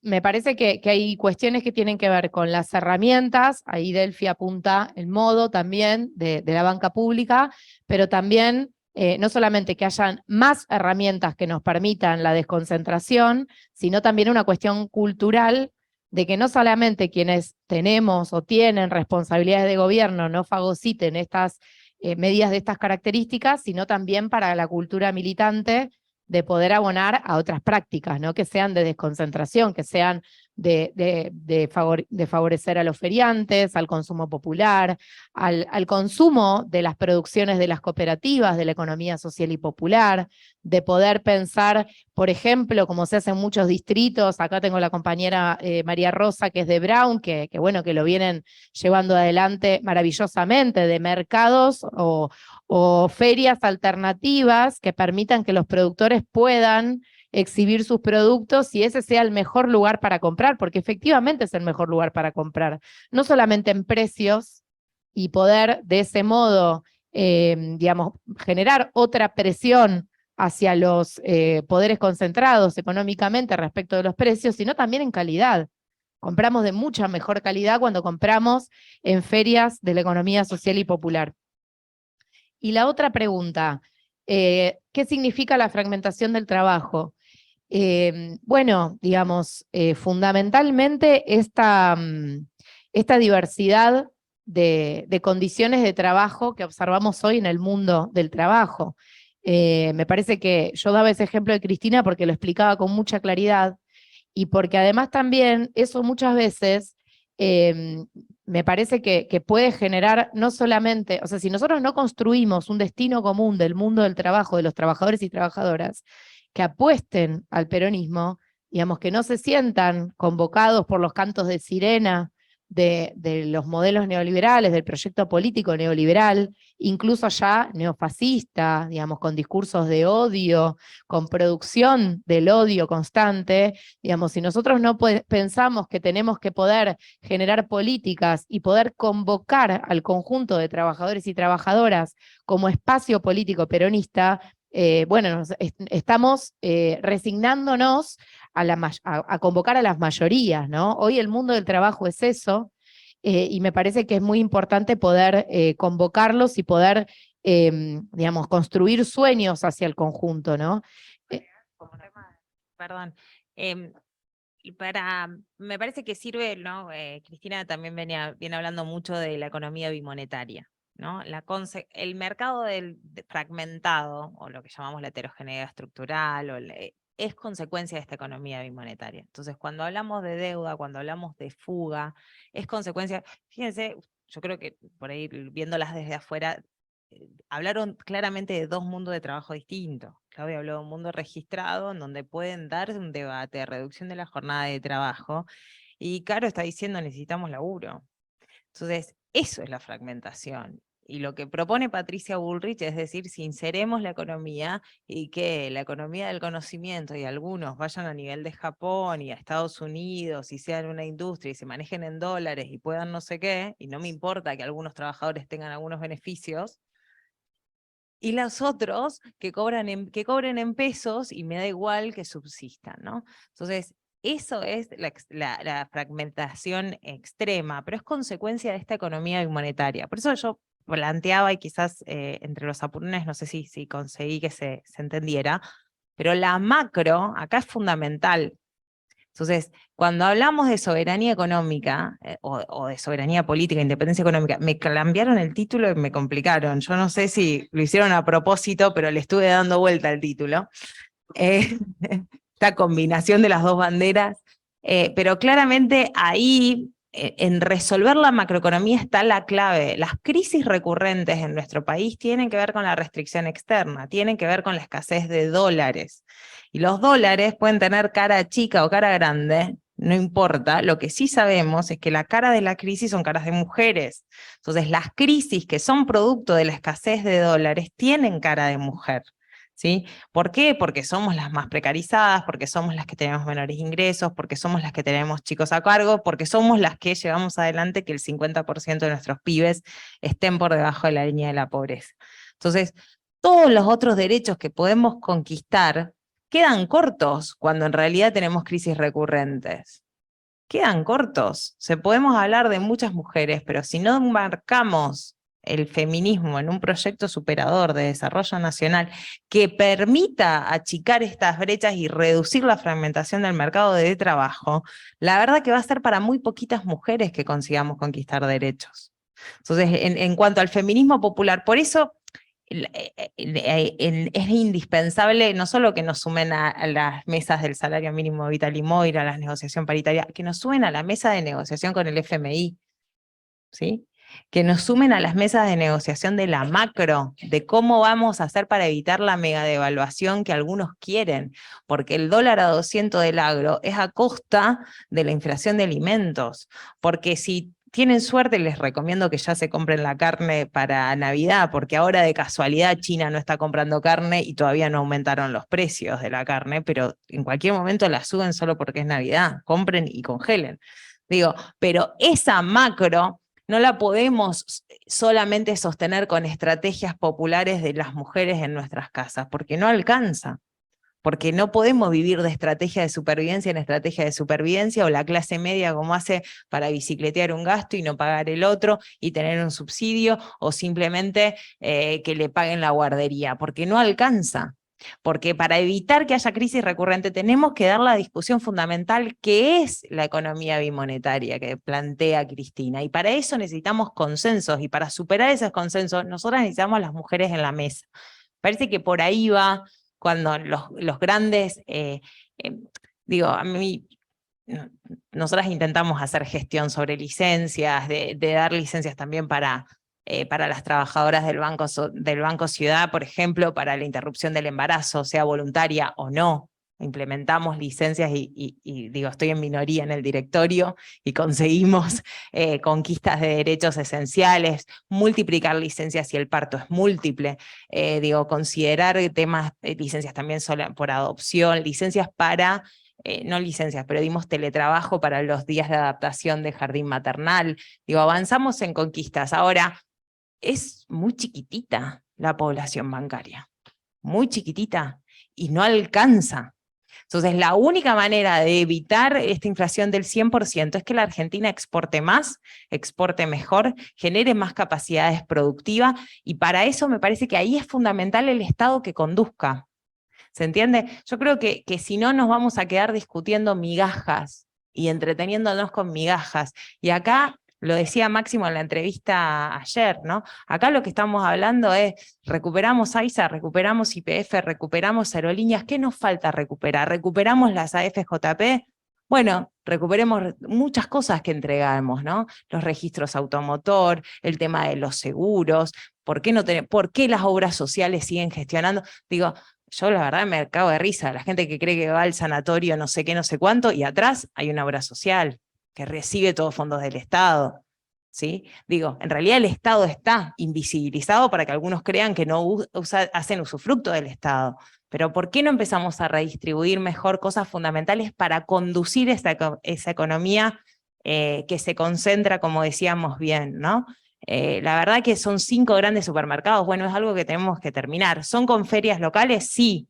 Me parece que hay cuestiones que tienen que ver con las herramientas, ahí Delphi apunta el modo también de la banca pública, pero también no solamente que hayan más herramientas que nos permitan la desconcentración, sino también una cuestión cultural de que no solamente quienes tenemos o tienen responsabilidades de gobierno no fagociten estas medidas de estas características, sino también para la cultura militante de poder abonar a otras prácticas, ¿no? Que sean de desconcentración, que sean de favorecer a los feriantes, al consumo popular, al consumo de las producciones de las cooperativas, de la economía social y popular, de poder pensar, por ejemplo, como se hace en muchos distritos, acá tengo la compañera María Rosa, que es de Brown, que bueno, que lo vienen llevando adelante maravillosamente, de mercados o ferias alternativas que permitan que los productores puedan exhibir sus productos y ese sea el mejor lugar para comprar, porque efectivamente es el mejor lugar para comprar, no solamente en precios, y poder de ese modo, digamos, generar otra presión hacia los poderes concentrados económicamente respecto de los precios, sino también en calidad. Compramos de mucha mejor calidad cuando compramos en ferias de la economía social y popular. Y la otra pregunta, ¿qué significa la fragmentación del trabajo? Bueno, digamos, fundamentalmente esta diversidad de condiciones de trabajo que observamos hoy en el mundo del trabajo. Me parece que yo daba ese ejemplo de Cristina porque lo explicaba con mucha claridad y porque además también eso muchas veces me parece que puede generar no solamente, o sea, si nosotros no construimos un destino común del mundo del trabajo, de los trabajadores y trabajadoras, que apuesten al peronismo, digamos, que no se sientan convocados por los cantos de sirena de los modelos neoliberales, del proyecto político neoliberal, incluso ya neofascista, digamos, con discursos de odio, con producción del odio constante, digamos, si nosotros no pensamos que tenemos que poder generar políticas y poder convocar al conjunto de trabajadores y trabajadoras como espacio político peronista, bueno, estamos resignándonos a convocar a las mayorías, ¿no? Hoy el mundo del trabajo es eso, y me parece que es muy importante poder convocarlos y poder, digamos, construir sueños hacia el conjunto, ¿no? Perdón. Me parece que sirve, ¿no? Cristina también viene hablando mucho de la economía bimonetaria, ¿no? El mercado fragmentado, o lo que llamamos la heterogeneidad estructural, es consecuencia de esta economía bimonetaria. Entonces, cuando hablamos de deuda, cuando hablamos de fuga, es consecuencia, fíjense, yo creo que por ahí viéndolas desde afuera, hablaron claramente de dos mundos de trabajo distintos. Claudia habló de un mundo registrado en donde pueden dar un debate de reducción de la jornada de trabajo, y Caro está diciendo necesitamos laburo. Entonces, eso es la fragmentación. Y lo que propone Patricia Bullrich es decir, sinceremos la economía y que la economía del conocimiento y algunos vayan a nivel de Japón y a Estados Unidos y sean una industria y se manejen en dólares y puedan no sé qué, y no me importa que algunos trabajadores tengan algunos beneficios, y los otros que cobren en pesos y me da igual que subsistan, ¿no? Entonces, eso es la fragmentación extrema, pero es consecuencia de esta economía bimonetaria. Por eso yo planteaba, y quizás entre los apurones, no sé si conseguí que se entendiera, pero la macro acá es fundamental. Entonces, cuando hablamos de soberanía económica o de soberanía política, independencia económica, me cambiaron el título y me complicaron. Yo no sé si lo hicieron a propósito, pero le estuve dando vuelta al título. Esta combinación de las dos banderas, pero claramente ahí en resolver la macroeconomía está la clave. Las crisis recurrentes en nuestro país tienen que ver con la restricción externa, tienen que ver con la escasez de dólares. Y los dólares pueden tener cara chica o cara grande, no importa. Lo que sí sabemos es que la cara de la crisis son caras de mujeres. Entonces, las crisis que son producto de la escasez de dólares tienen cara de mujer. ¿Sí? ¿Por qué? Porque somos las más precarizadas, porque somos las que tenemos menores ingresos, porque somos las que tenemos chicos a cargo, porque somos las que llevamos adelante que el 50% de nuestros pibes estén por debajo de la línea de la pobreza. Entonces, todos los otros derechos que podemos conquistar quedan cortos cuando en realidad tenemos crisis recurrentes. Quedan cortos. Podemos hablar de muchas mujeres, pero si no marcamos el feminismo en un proyecto superador de desarrollo nacional que permita achicar estas brechas y reducir la fragmentación del mercado de trabajo, la verdad que va a ser para muy poquitas mujeres que consigamos conquistar derechos. Entonces, en cuanto al feminismo popular, por eso es indispensable no solo que nos sumen a las mesas del salario mínimo vital y móvil, a la negociación paritaria, que nos sumen a la mesa de negociación con el FMI, ¿sí? Que nos sumen a las mesas de negociación de la macro, de cómo vamos a hacer para evitar la mega devaluación que algunos quieren, porque el dólar a 200 del agro es a costa de la inflación de alimentos, porque si tienen suerte les recomiendo que ya se compren la carne para Navidad, porque ahora de casualidad China no está comprando carne y todavía no aumentaron los precios de la carne, pero en cualquier momento la suben solo porque es Navidad, compren y congelen. Digo, pero esa macro no la podemos solamente sostener con estrategias populares de las mujeres en nuestras casas, porque no alcanza. Porque no podemos vivir de estrategia de supervivencia en estrategia de supervivencia, o la clase media como hace para bicicletear un gasto y no pagar el otro y tener un subsidio, o simplemente que le paguen la guardería, porque no alcanza. Porque para evitar que haya crisis recurrente tenemos que dar la discusión fundamental que es la economía bimonetaria que plantea Cristina, y para eso necesitamos consensos, y para superar esos consensos nosotras necesitamos a las mujeres en la mesa. Parece que por ahí va cuando los grandes, digo, a mí, nosotras intentamos hacer gestión sobre licencias, de dar licencias también para las trabajadoras del Banco Ciudad, por ejemplo, para la interrupción del embarazo, sea voluntaria o no. Implementamos licencias y digo, estoy en minoría en el directorio y conseguimos conquistas de derechos esenciales, multiplicar licencias si el parto es múltiple, digo, considerar temas, licencias también por adopción, licencias para, no licencias, pero dimos teletrabajo para los días de adaptación de jardín maternal, digo, avanzamos en conquistas. Ahora, es muy chiquitita la población bancaria, muy chiquitita, y no alcanza. Entonces, la única manera de evitar esta inflación del 100% es que la Argentina exporte más, exporte mejor, genere más capacidades productivas, y para eso me parece que ahí es fundamental el Estado que conduzca. ¿Se entiende? Yo creo que si no nos vamos a quedar discutiendo migajas y entreteniéndonos con migajas. Y acá, lo decía Máximo en la entrevista ayer, ¿no? Acá lo que estamos hablando es, recuperamos AISA, recuperamos YPF, recuperamos aerolíneas. ¿Qué nos falta recuperar? ¿Recuperamos las AFJP? Bueno, recuperemos muchas cosas que entregamos, ¿no? Los registros automotor, el tema de los seguros, ¿por qué las obras sociales siguen gestionando? Digo, yo la verdad me cago de risa, la gente que cree que va al sanatorio no sé qué, no sé cuánto, y atrás hay una obra social que recibe todos fondos del Estado, ¿sí? Digo, en realidad el Estado está invisibilizado para que algunos crean que no hacen usufructo del Estado, pero ¿por qué no empezamos a redistribuir mejor cosas fundamentales para conducir esa economía que se concentra, como decíamos bien, ¿no? La verdad que son 5 grandes supermercados, bueno, es algo que tenemos que terminar. ¿Son con ferias locales? Sí,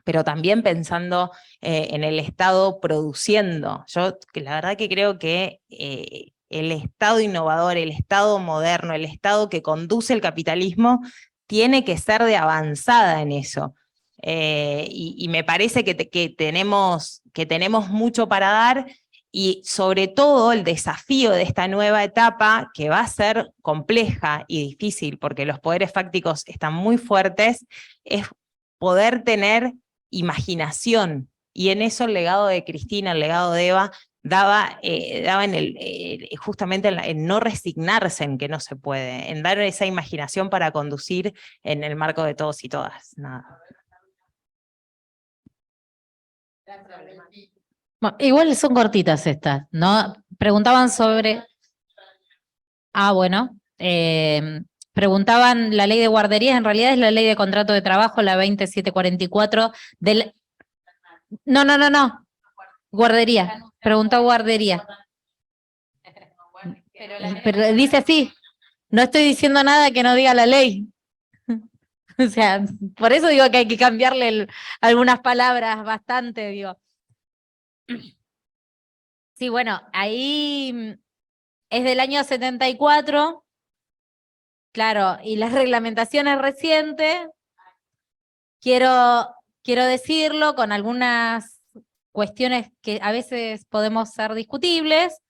pero también pensando en el Estado produciendo. Yo la verdad que creo que el Estado innovador, el Estado moderno, el Estado que conduce el capitalismo, tiene que ser de avanzada en eso. Y me parece que tenemos mucho para dar, y sobre todo el desafío de esta nueva etapa, que va a ser compleja y difícil, porque los poderes fácticos están muy fuertes, es poder tener imaginación, y en eso el legado de Cristina, el legado de Eva, daba justamente en no resignarse en que no se puede, en dar esa imaginación para conducir en el marco de todos y todas. Nada. Bueno, igual son cortitas estas, ¿no? Preguntaban sobre... Ah, bueno. Preguntaban la ley de guarderías, en realidad es la ley de contrato de trabajo, la 20744 del... No. Guardería. Preguntó guardería. Pero dice así. No estoy diciendo nada que no diga la ley. O sea, por eso digo que hay que cambiarle algunas palabras bastante, digo. Sí, bueno, ahí es del año 74, claro, y la reglamentación es reciente. Quiero decirlo con algunas cuestiones que a veces podemos ser discutibles,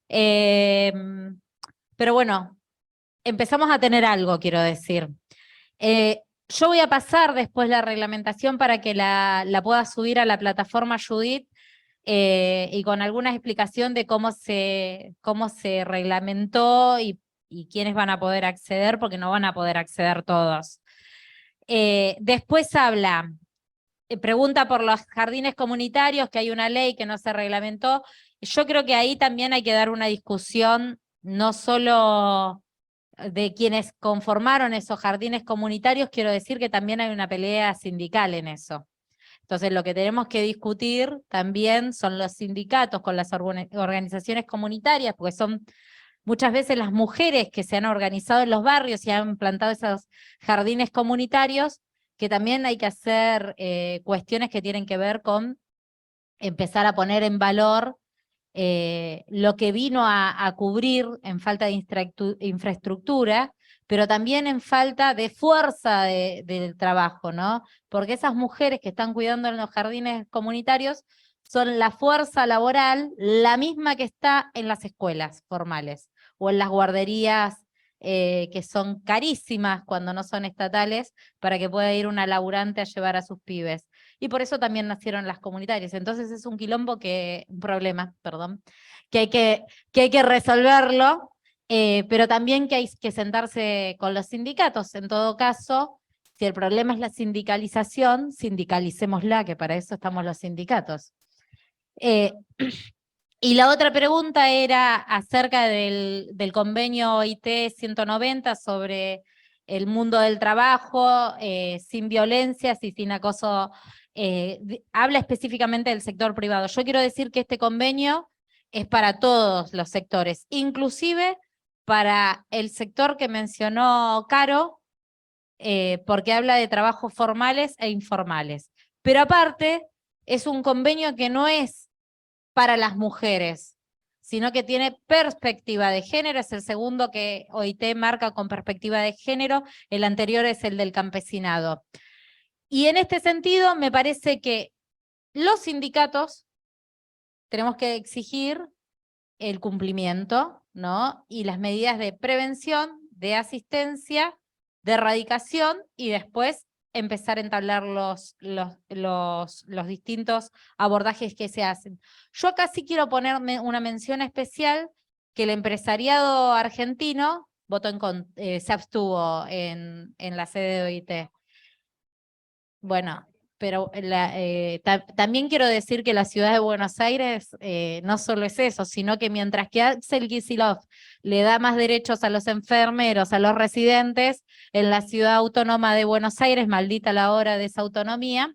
pero bueno, empezamos a tener algo, quiero decir. Yo voy a pasar después la reglamentación para que la pueda subir a la plataforma Judith, y con alguna explicación de cómo se reglamentó y quiénes van a poder acceder, porque no van a poder acceder todos. Después habla, pregunta por los jardines comunitarios, que hay una ley que no se reglamentó. Yo creo que ahí también hay que dar una discusión, no solo de quienes conformaron esos jardines comunitarios, quiero decir que también hay una pelea sindical en eso. Entonces, lo que tenemos que discutir también son los sindicatos con las organizaciones comunitarias, porque son muchas veces las mujeres que se han organizado en los barrios y han plantado esos jardines comunitarios, que también hay que hacer cuestiones que tienen que ver con empezar a poner en valor lo que vino a cubrir en falta de infraestructura, pero también en falta de fuerza del trabajo, ¿no? Porque esas mujeres que están cuidando en los jardines comunitarios son la fuerza laboral, la misma que está en las escuelas formales o en las guarderías, que son carísimas cuando no son estatales, para que pueda ir una laburante a llevar a sus pibes. Y por eso también nacieron las comunitarias. Entonces es un problema, que hay que resolverlo, pero también que hay que sentarse con los sindicatos. En todo caso, si el problema es la sindicalización, sindicalicémosla, que para eso estamos los sindicatos. Y la otra pregunta era acerca del convenio OIT 190 sobre el mundo del trabajo, sin violencias y sin acoso. Habla específicamente del sector privado. Yo quiero decir que este convenio es para todos los sectores, inclusive para el sector que mencionó Caro, porque habla de trabajos formales e informales. Pero aparte, es un convenio que no es para las mujeres, sino que tiene perspectiva de género. Es el segundo que OIT marca con perspectiva de género, el anterior es el del campesinado. Y en este sentido, me parece que los sindicatos tenemos que exigir el cumplimiento, ¿no? Y las medidas de prevención, de asistencia, de erradicación, y después empezar a entablar los distintos abordajes que se hacen. Yo acá sí quiero ponerme una mención especial, que el empresariado argentino se abstuvo en la sede de OIT. Bueno, pero también quiero decir que la ciudad de Buenos Aires no solo es eso, sino que mientras que Axel Kicillof le da más derechos a los enfermeros, a los residentes, en la ciudad autónoma de Buenos Aires, maldita la hora de esa autonomía,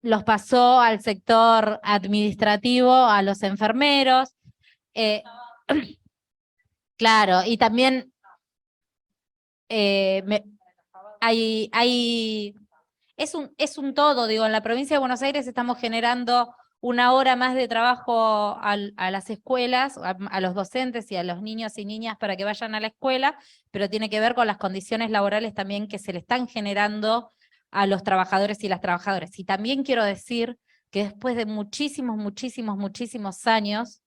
los pasó al sector administrativo, a los enfermeros. Claro, y también es un todo, digo, en la provincia de Buenos Aires estamos generando una hora más de trabajo a las escuelas, a los docentes y a los niños y niñas para que vayan a la escuela, pero tiene que ver con las condiciones laborales también que se le están generando a los trabajadores y las trabajadoras. Y también quiero decir que después de muchísimos años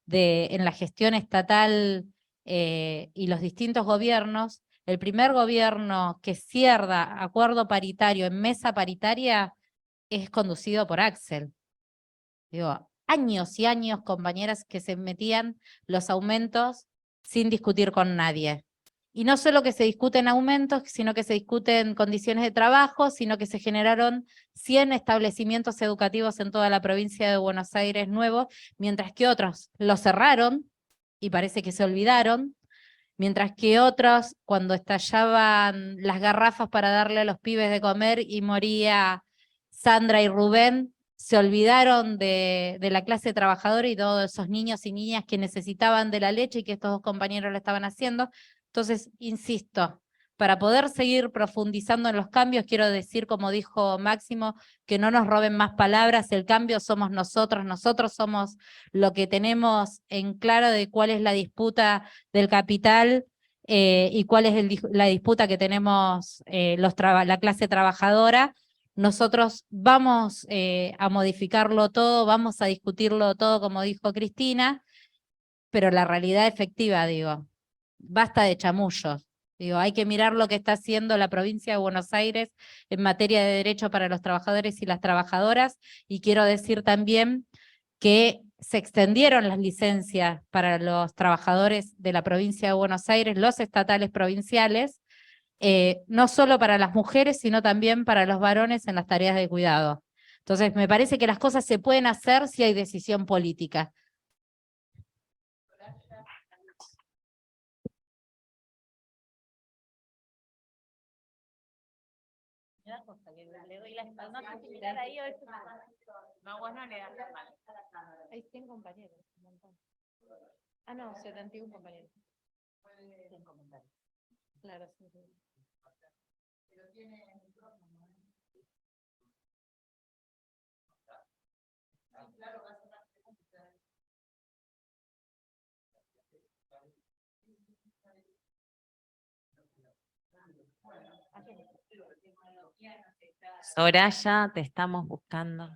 en la gestión estatal y los distintos gobiernos, el primer gobierno que cierra acuerdo paritario en mesa paritaria es conducido por Axel. Digo, años y años compañeras que se metían los aumentos sin discutir con nadie. Y no solo que se discuten aumentos, sino que se discuten condiciones de trabajo, sino que se generaron 100 establecimientos educativos en toda la provincia de Buenos Aires nuevos, mientras que otros los cerraron y parece que se olvidaron, mientras que otros, cuando estallaban las garrafas para darle a los pibes de comer y moría Sandra y Rubén, se olvidaron de la clase trabajadora y todos esos niños y niñas que necesitaban de la leche y que estos dos compañeros lo estaban haciendo. Entonces, insisto, para poder seguir profundizando en los cambios, quiero decir, como dijo Máximo, que no nos roben más palabras, el cambio somos nosotros somos lo que tenemos en claro de cuál es la disputa del capital y cuál es la disputa que tenemos la clase trabajadora. Nosotros vamos a modificarlo todo, vamos a discutirlo todo, como dijo Cristina, pero la realidad efectiva, digo, basta de chamullos. Digo, hay que mirar lo que está haciendo la provincia de Buenos Aires en materia de derecho para los trabajadores y las trabajadoras, y quiero decir también que se extendieron las licencias para los trabajadores de la provincia de Buenos Aires, los estatales provinciales, no solo para las mujeres, sino también para los varones en las tareas de cuidado. Entonces, me parece que las cosas se pueden hacer si hay decisión política. Le doy la espalda, no sé si mirar ahí o es... No, vos no le das la mano. Hay 100 compañeros, un montón. Ah, no, 71 compañeros. 100 comentarios. Claro, sí. Pero tiene el micrófono, ¿no? Sí, claro, va a ser una pregunta. Soraya, te estamos buscando.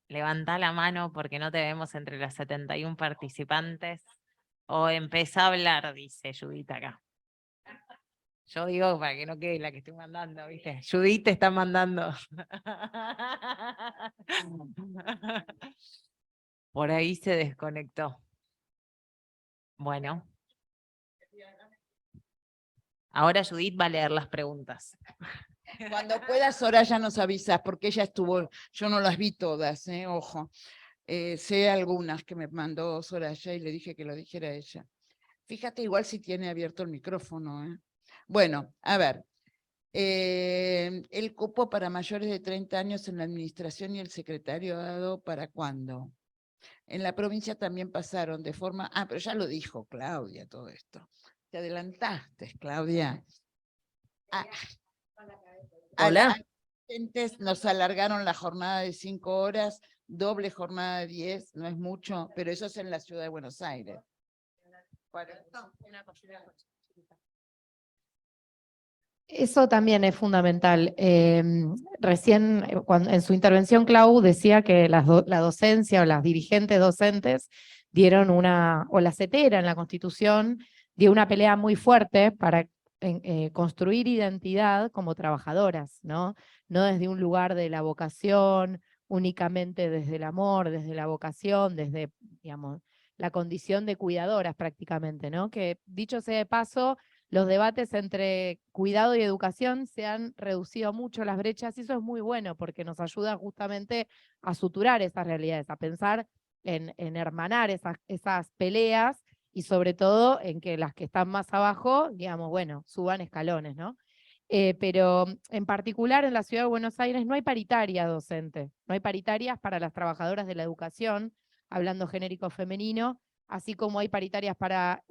Levanta la mano porque no te vemos entre los 71 participantes. O empezá a hablar, dice Judith acá. Yo digo para que no quede la que estoy mandando, ¿viste? Judith te está mandando. Por ahí se desconectó. Bueno. Ahora Judith va a leer las preguntas. Cuando pueda, Soraya nos avisas, porque ella estuvo, yo no las vi todas, ojo. Sé algunas que me mandó Soraya y le dije que lo dijera ella. Fíjate igual si tiene abierto el micrófono. Bueno, a ver. El cupo para mayores de 30 años en la administración y el secretariado, ¿para cuándo? En la provincia también pasaron de forma... Ah, pero ya lo dijo Claudia todo esto. Te adelantaste, Claudia. Hola. Nos alargaron la jornada de 5 horas, doble jornada de 10, no es mucho, pero eso es en la ciudad de Buenos Aires. Eso también es fundamental. Recién, en su intervención, Clau decía que la docencia o las dirigentes docentes dieron o la CETERA en la Constitución dio una pelea muy fuerte para construir identidad como trabajadoras, ¿no? No desde un lugar de la vocación, únicamente desde el amor, desde la vocación, desde, digamos, la condición de cuidadoras prácticamente, ¿no? Que dicho sea de paso, los debates entre cuidado y educación se han reducido mucho las brechas y eso es muy bueno porque nos ayuda justamente a suturar esas realidades, a pensar en hermanar esas peleas y sobre todo en que las que están más abajo, digamos, bueno, suban escalones, ¿no? Pero en particular en la ciudad de Buenos Aires no hay paritaria docente, no hay paritarias para las trabajadoras de la educación, hablando genérico femenino, así como hay paritarias para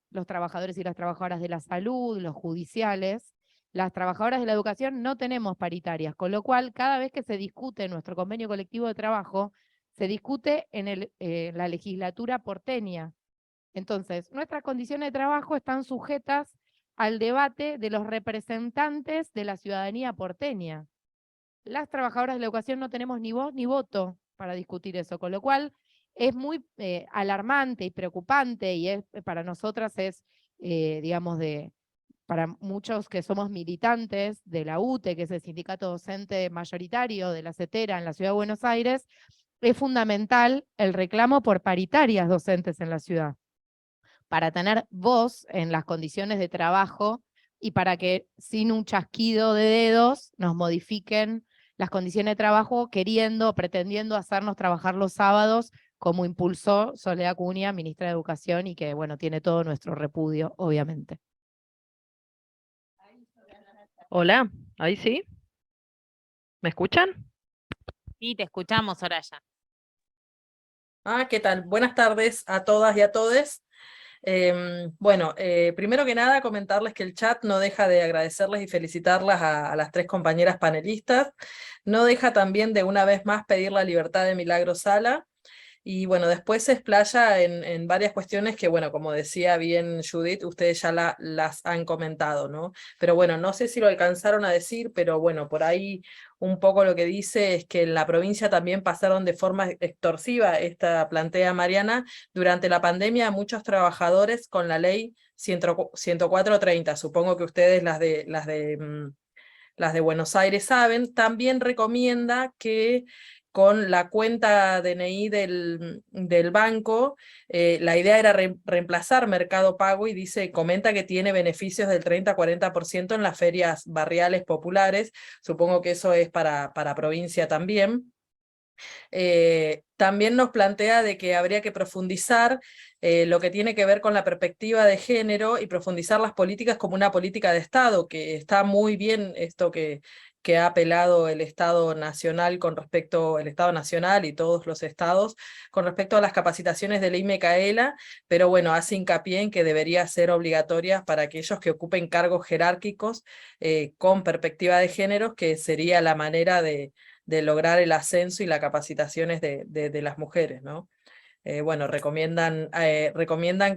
los trabajadores y las trabajadoras de la salud, los judiciales. Las trabajadoras de la educación no tenemos paritarias, con lo cual cada vez que se discute nuestro convenio colectivo de trabajo, se discute en la legislatura porteña. Entonces, nuestras condiciones de trabajo están sujetas al debate de los representantes de la ciudadanía porteña. Las trabajadoras de la educación no tenemos ni voz ni voto para discutir eso, con lo cual es muy alarmante y preocupante y para nosotras es, digamos, para muchos que somos militantes de la UTE, que es el sindicato docente mayoritario de la CETERA en la Ciudad de Buenos Aires, es fundamental el reclamo por paritarias docentes en la ciudad, para tener voz en las condiciones de trabajo y para que sin un chasquido de dedos nos modifiquen las condiciones de trabajo queriendo, pretendiendo hacernos trabajar los sábados, como impulsó Soledad Cunha, ministra de Educación, y que, bueno, tiene todo nuestro repudio, obviamente. Hola, ahí sí. ¿Me escuchan? Sí, te escuchamos, Soraya. ¿Qué tal? Buenas tardes a todas y a todes. Bueno, primero que nada comentarles que el chat no deja de agradecerles y felicitarlas a las tres compañeras panelistas, no deja también de una vez más pedir la libertad de Milagro Sala, y bueno, después se explaya en varias cuestiones que, bueno, como decía bien Judith, ustedes ya las han comentado, ¿no? Pero bueno, no sé si lo alcanzaron a decir, pero bueno, por ahí un poco lo que dice es que en la provincia también pasaron de forma extorsiva, esta plantea Mariana, durante la pandemia a muchos trabajadores con la ley 104.30, supongo que ustedes las de Buenos Aires saben. También recomienda que con la cuenta DNI del banco, la idea era reemplazar Mercado Pago, y comenta que tiene beneficios del 30-40% en las ferias barriales populares, supongo que eso es para provincia también. También nos plantea de que habría que profundizar lo que tiene que ver con la perspectiva de género y profundizar las políticas como una política de Estado, que está muy bien esto que ha apelado el Estado Nacional el Estado Nacional y todos los estados con respecto a las capacitaciones de ley Micaela, pero bueno, hace hincapié en que debería ser obligatoria para aquellos que ocupen cargos jerárquicos con perspectiva de género, que sería la manera de lograr el ascenso y las capacitaciones de las mujeres, ¿no? Bueno, recomiendan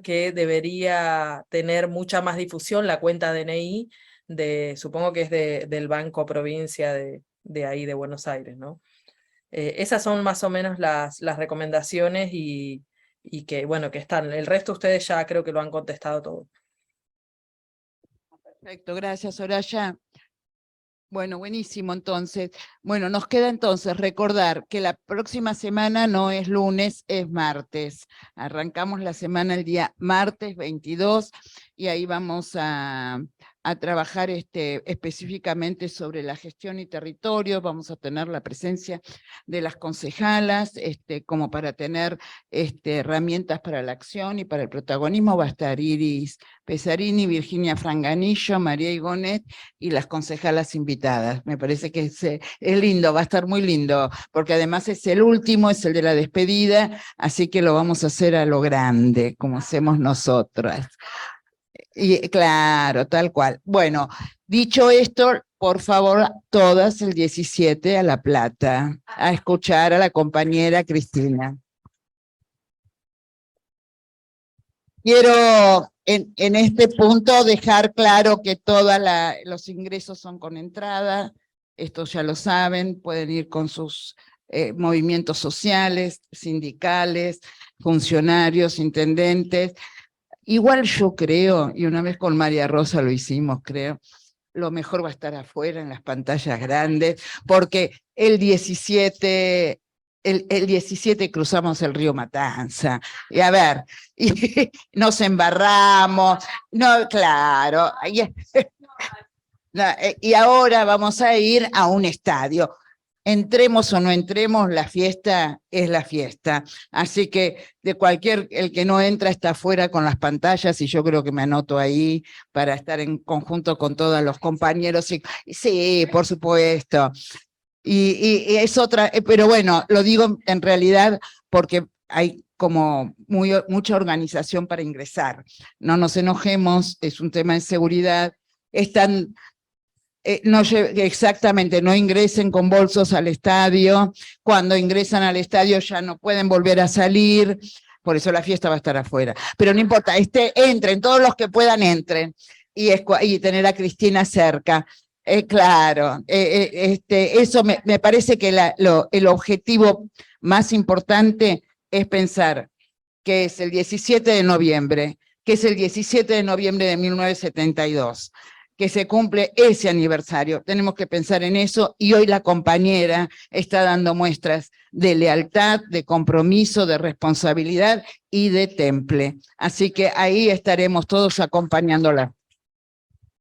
que debería tener mucha más difusión la cuenta DNI, supongo que es del Banco Provincia de ahí, de Buenos Aires, ¿no? Esas son más o menos las recomendaciones y que, bueno, que están. El resto ustedes ya creo que lo han contestado todo. Perfecto, gracias, Soraya. Bueno, buenísimo entonces. Bueno, nos queda entonces recordar que la próxima semana no es lunes, es martes. Arrancamos la semana el día martes 22 y ahí vamos a trabajar específicamente sobre la gestión y territorio. Vamos a tener la presencia de las concejalas, como para tener herramientas para la acción y para el protagonismo. Va a estar Iris Pesarini, Virginia Franganillo, María Igonet y las concejalas invitadas. Me parece que es lindo, va a estar muy lindo, porque además es el último, es el de la despedida, así que lo vamos a hacer a lo grande, como hacemos nosotras. Y claro, tal cual. Bueno, dicho esto, por favor, todas el 17 a La Plata, a escuchar a la compañera Cristina. Quiero en este punto dejar claro que todos los ingresos son con entrada, esto ya lo saben, pueden ir con sus movimientos sociales, sindicales, funcionarios, intendentes. Igual yo creo, y una vez con María Rosa lo hicimos, creo, lo mejor va a estar afuera en las pantallas grandes, porque el 17 cruzamos el río Matanza, y a ver, y nos embarramos, no, claro, y ahora vamos a ir a un estadio. Entremos o no entremos, la fiesta es la fiesta. Así que el que no entra está afuera con las pantallas, y yo creo que me anoto ahí para estar en conjunto con todos los compañeros. Sí, por supuesto. Y es otra, pero bueno, lo digo en realidad porque hay como mucha organización para ingresar. No nos enojemos, es un tema de seguridad. Están... exactamente, no ingresen con bolsos al estadio. Cuando ingresan al estadio ya no pueden volver a salir, por eso la fiesta va a estar afuera. Pero no importa, entren, todos los que puedan entren, y tener a Cristina cerca. Claro, eso me parece que el objetivo más importante es pensar que es el 17 de noviembre, que es el 17 de noviembre de 1972. que se cumple ese aniversario. Tenemos que pensar en eso y hoy la compañera está dando muestras de lealtad, de compromiso, de responsabilidad y de temple. Así que ahí estaremos todos acompañándola.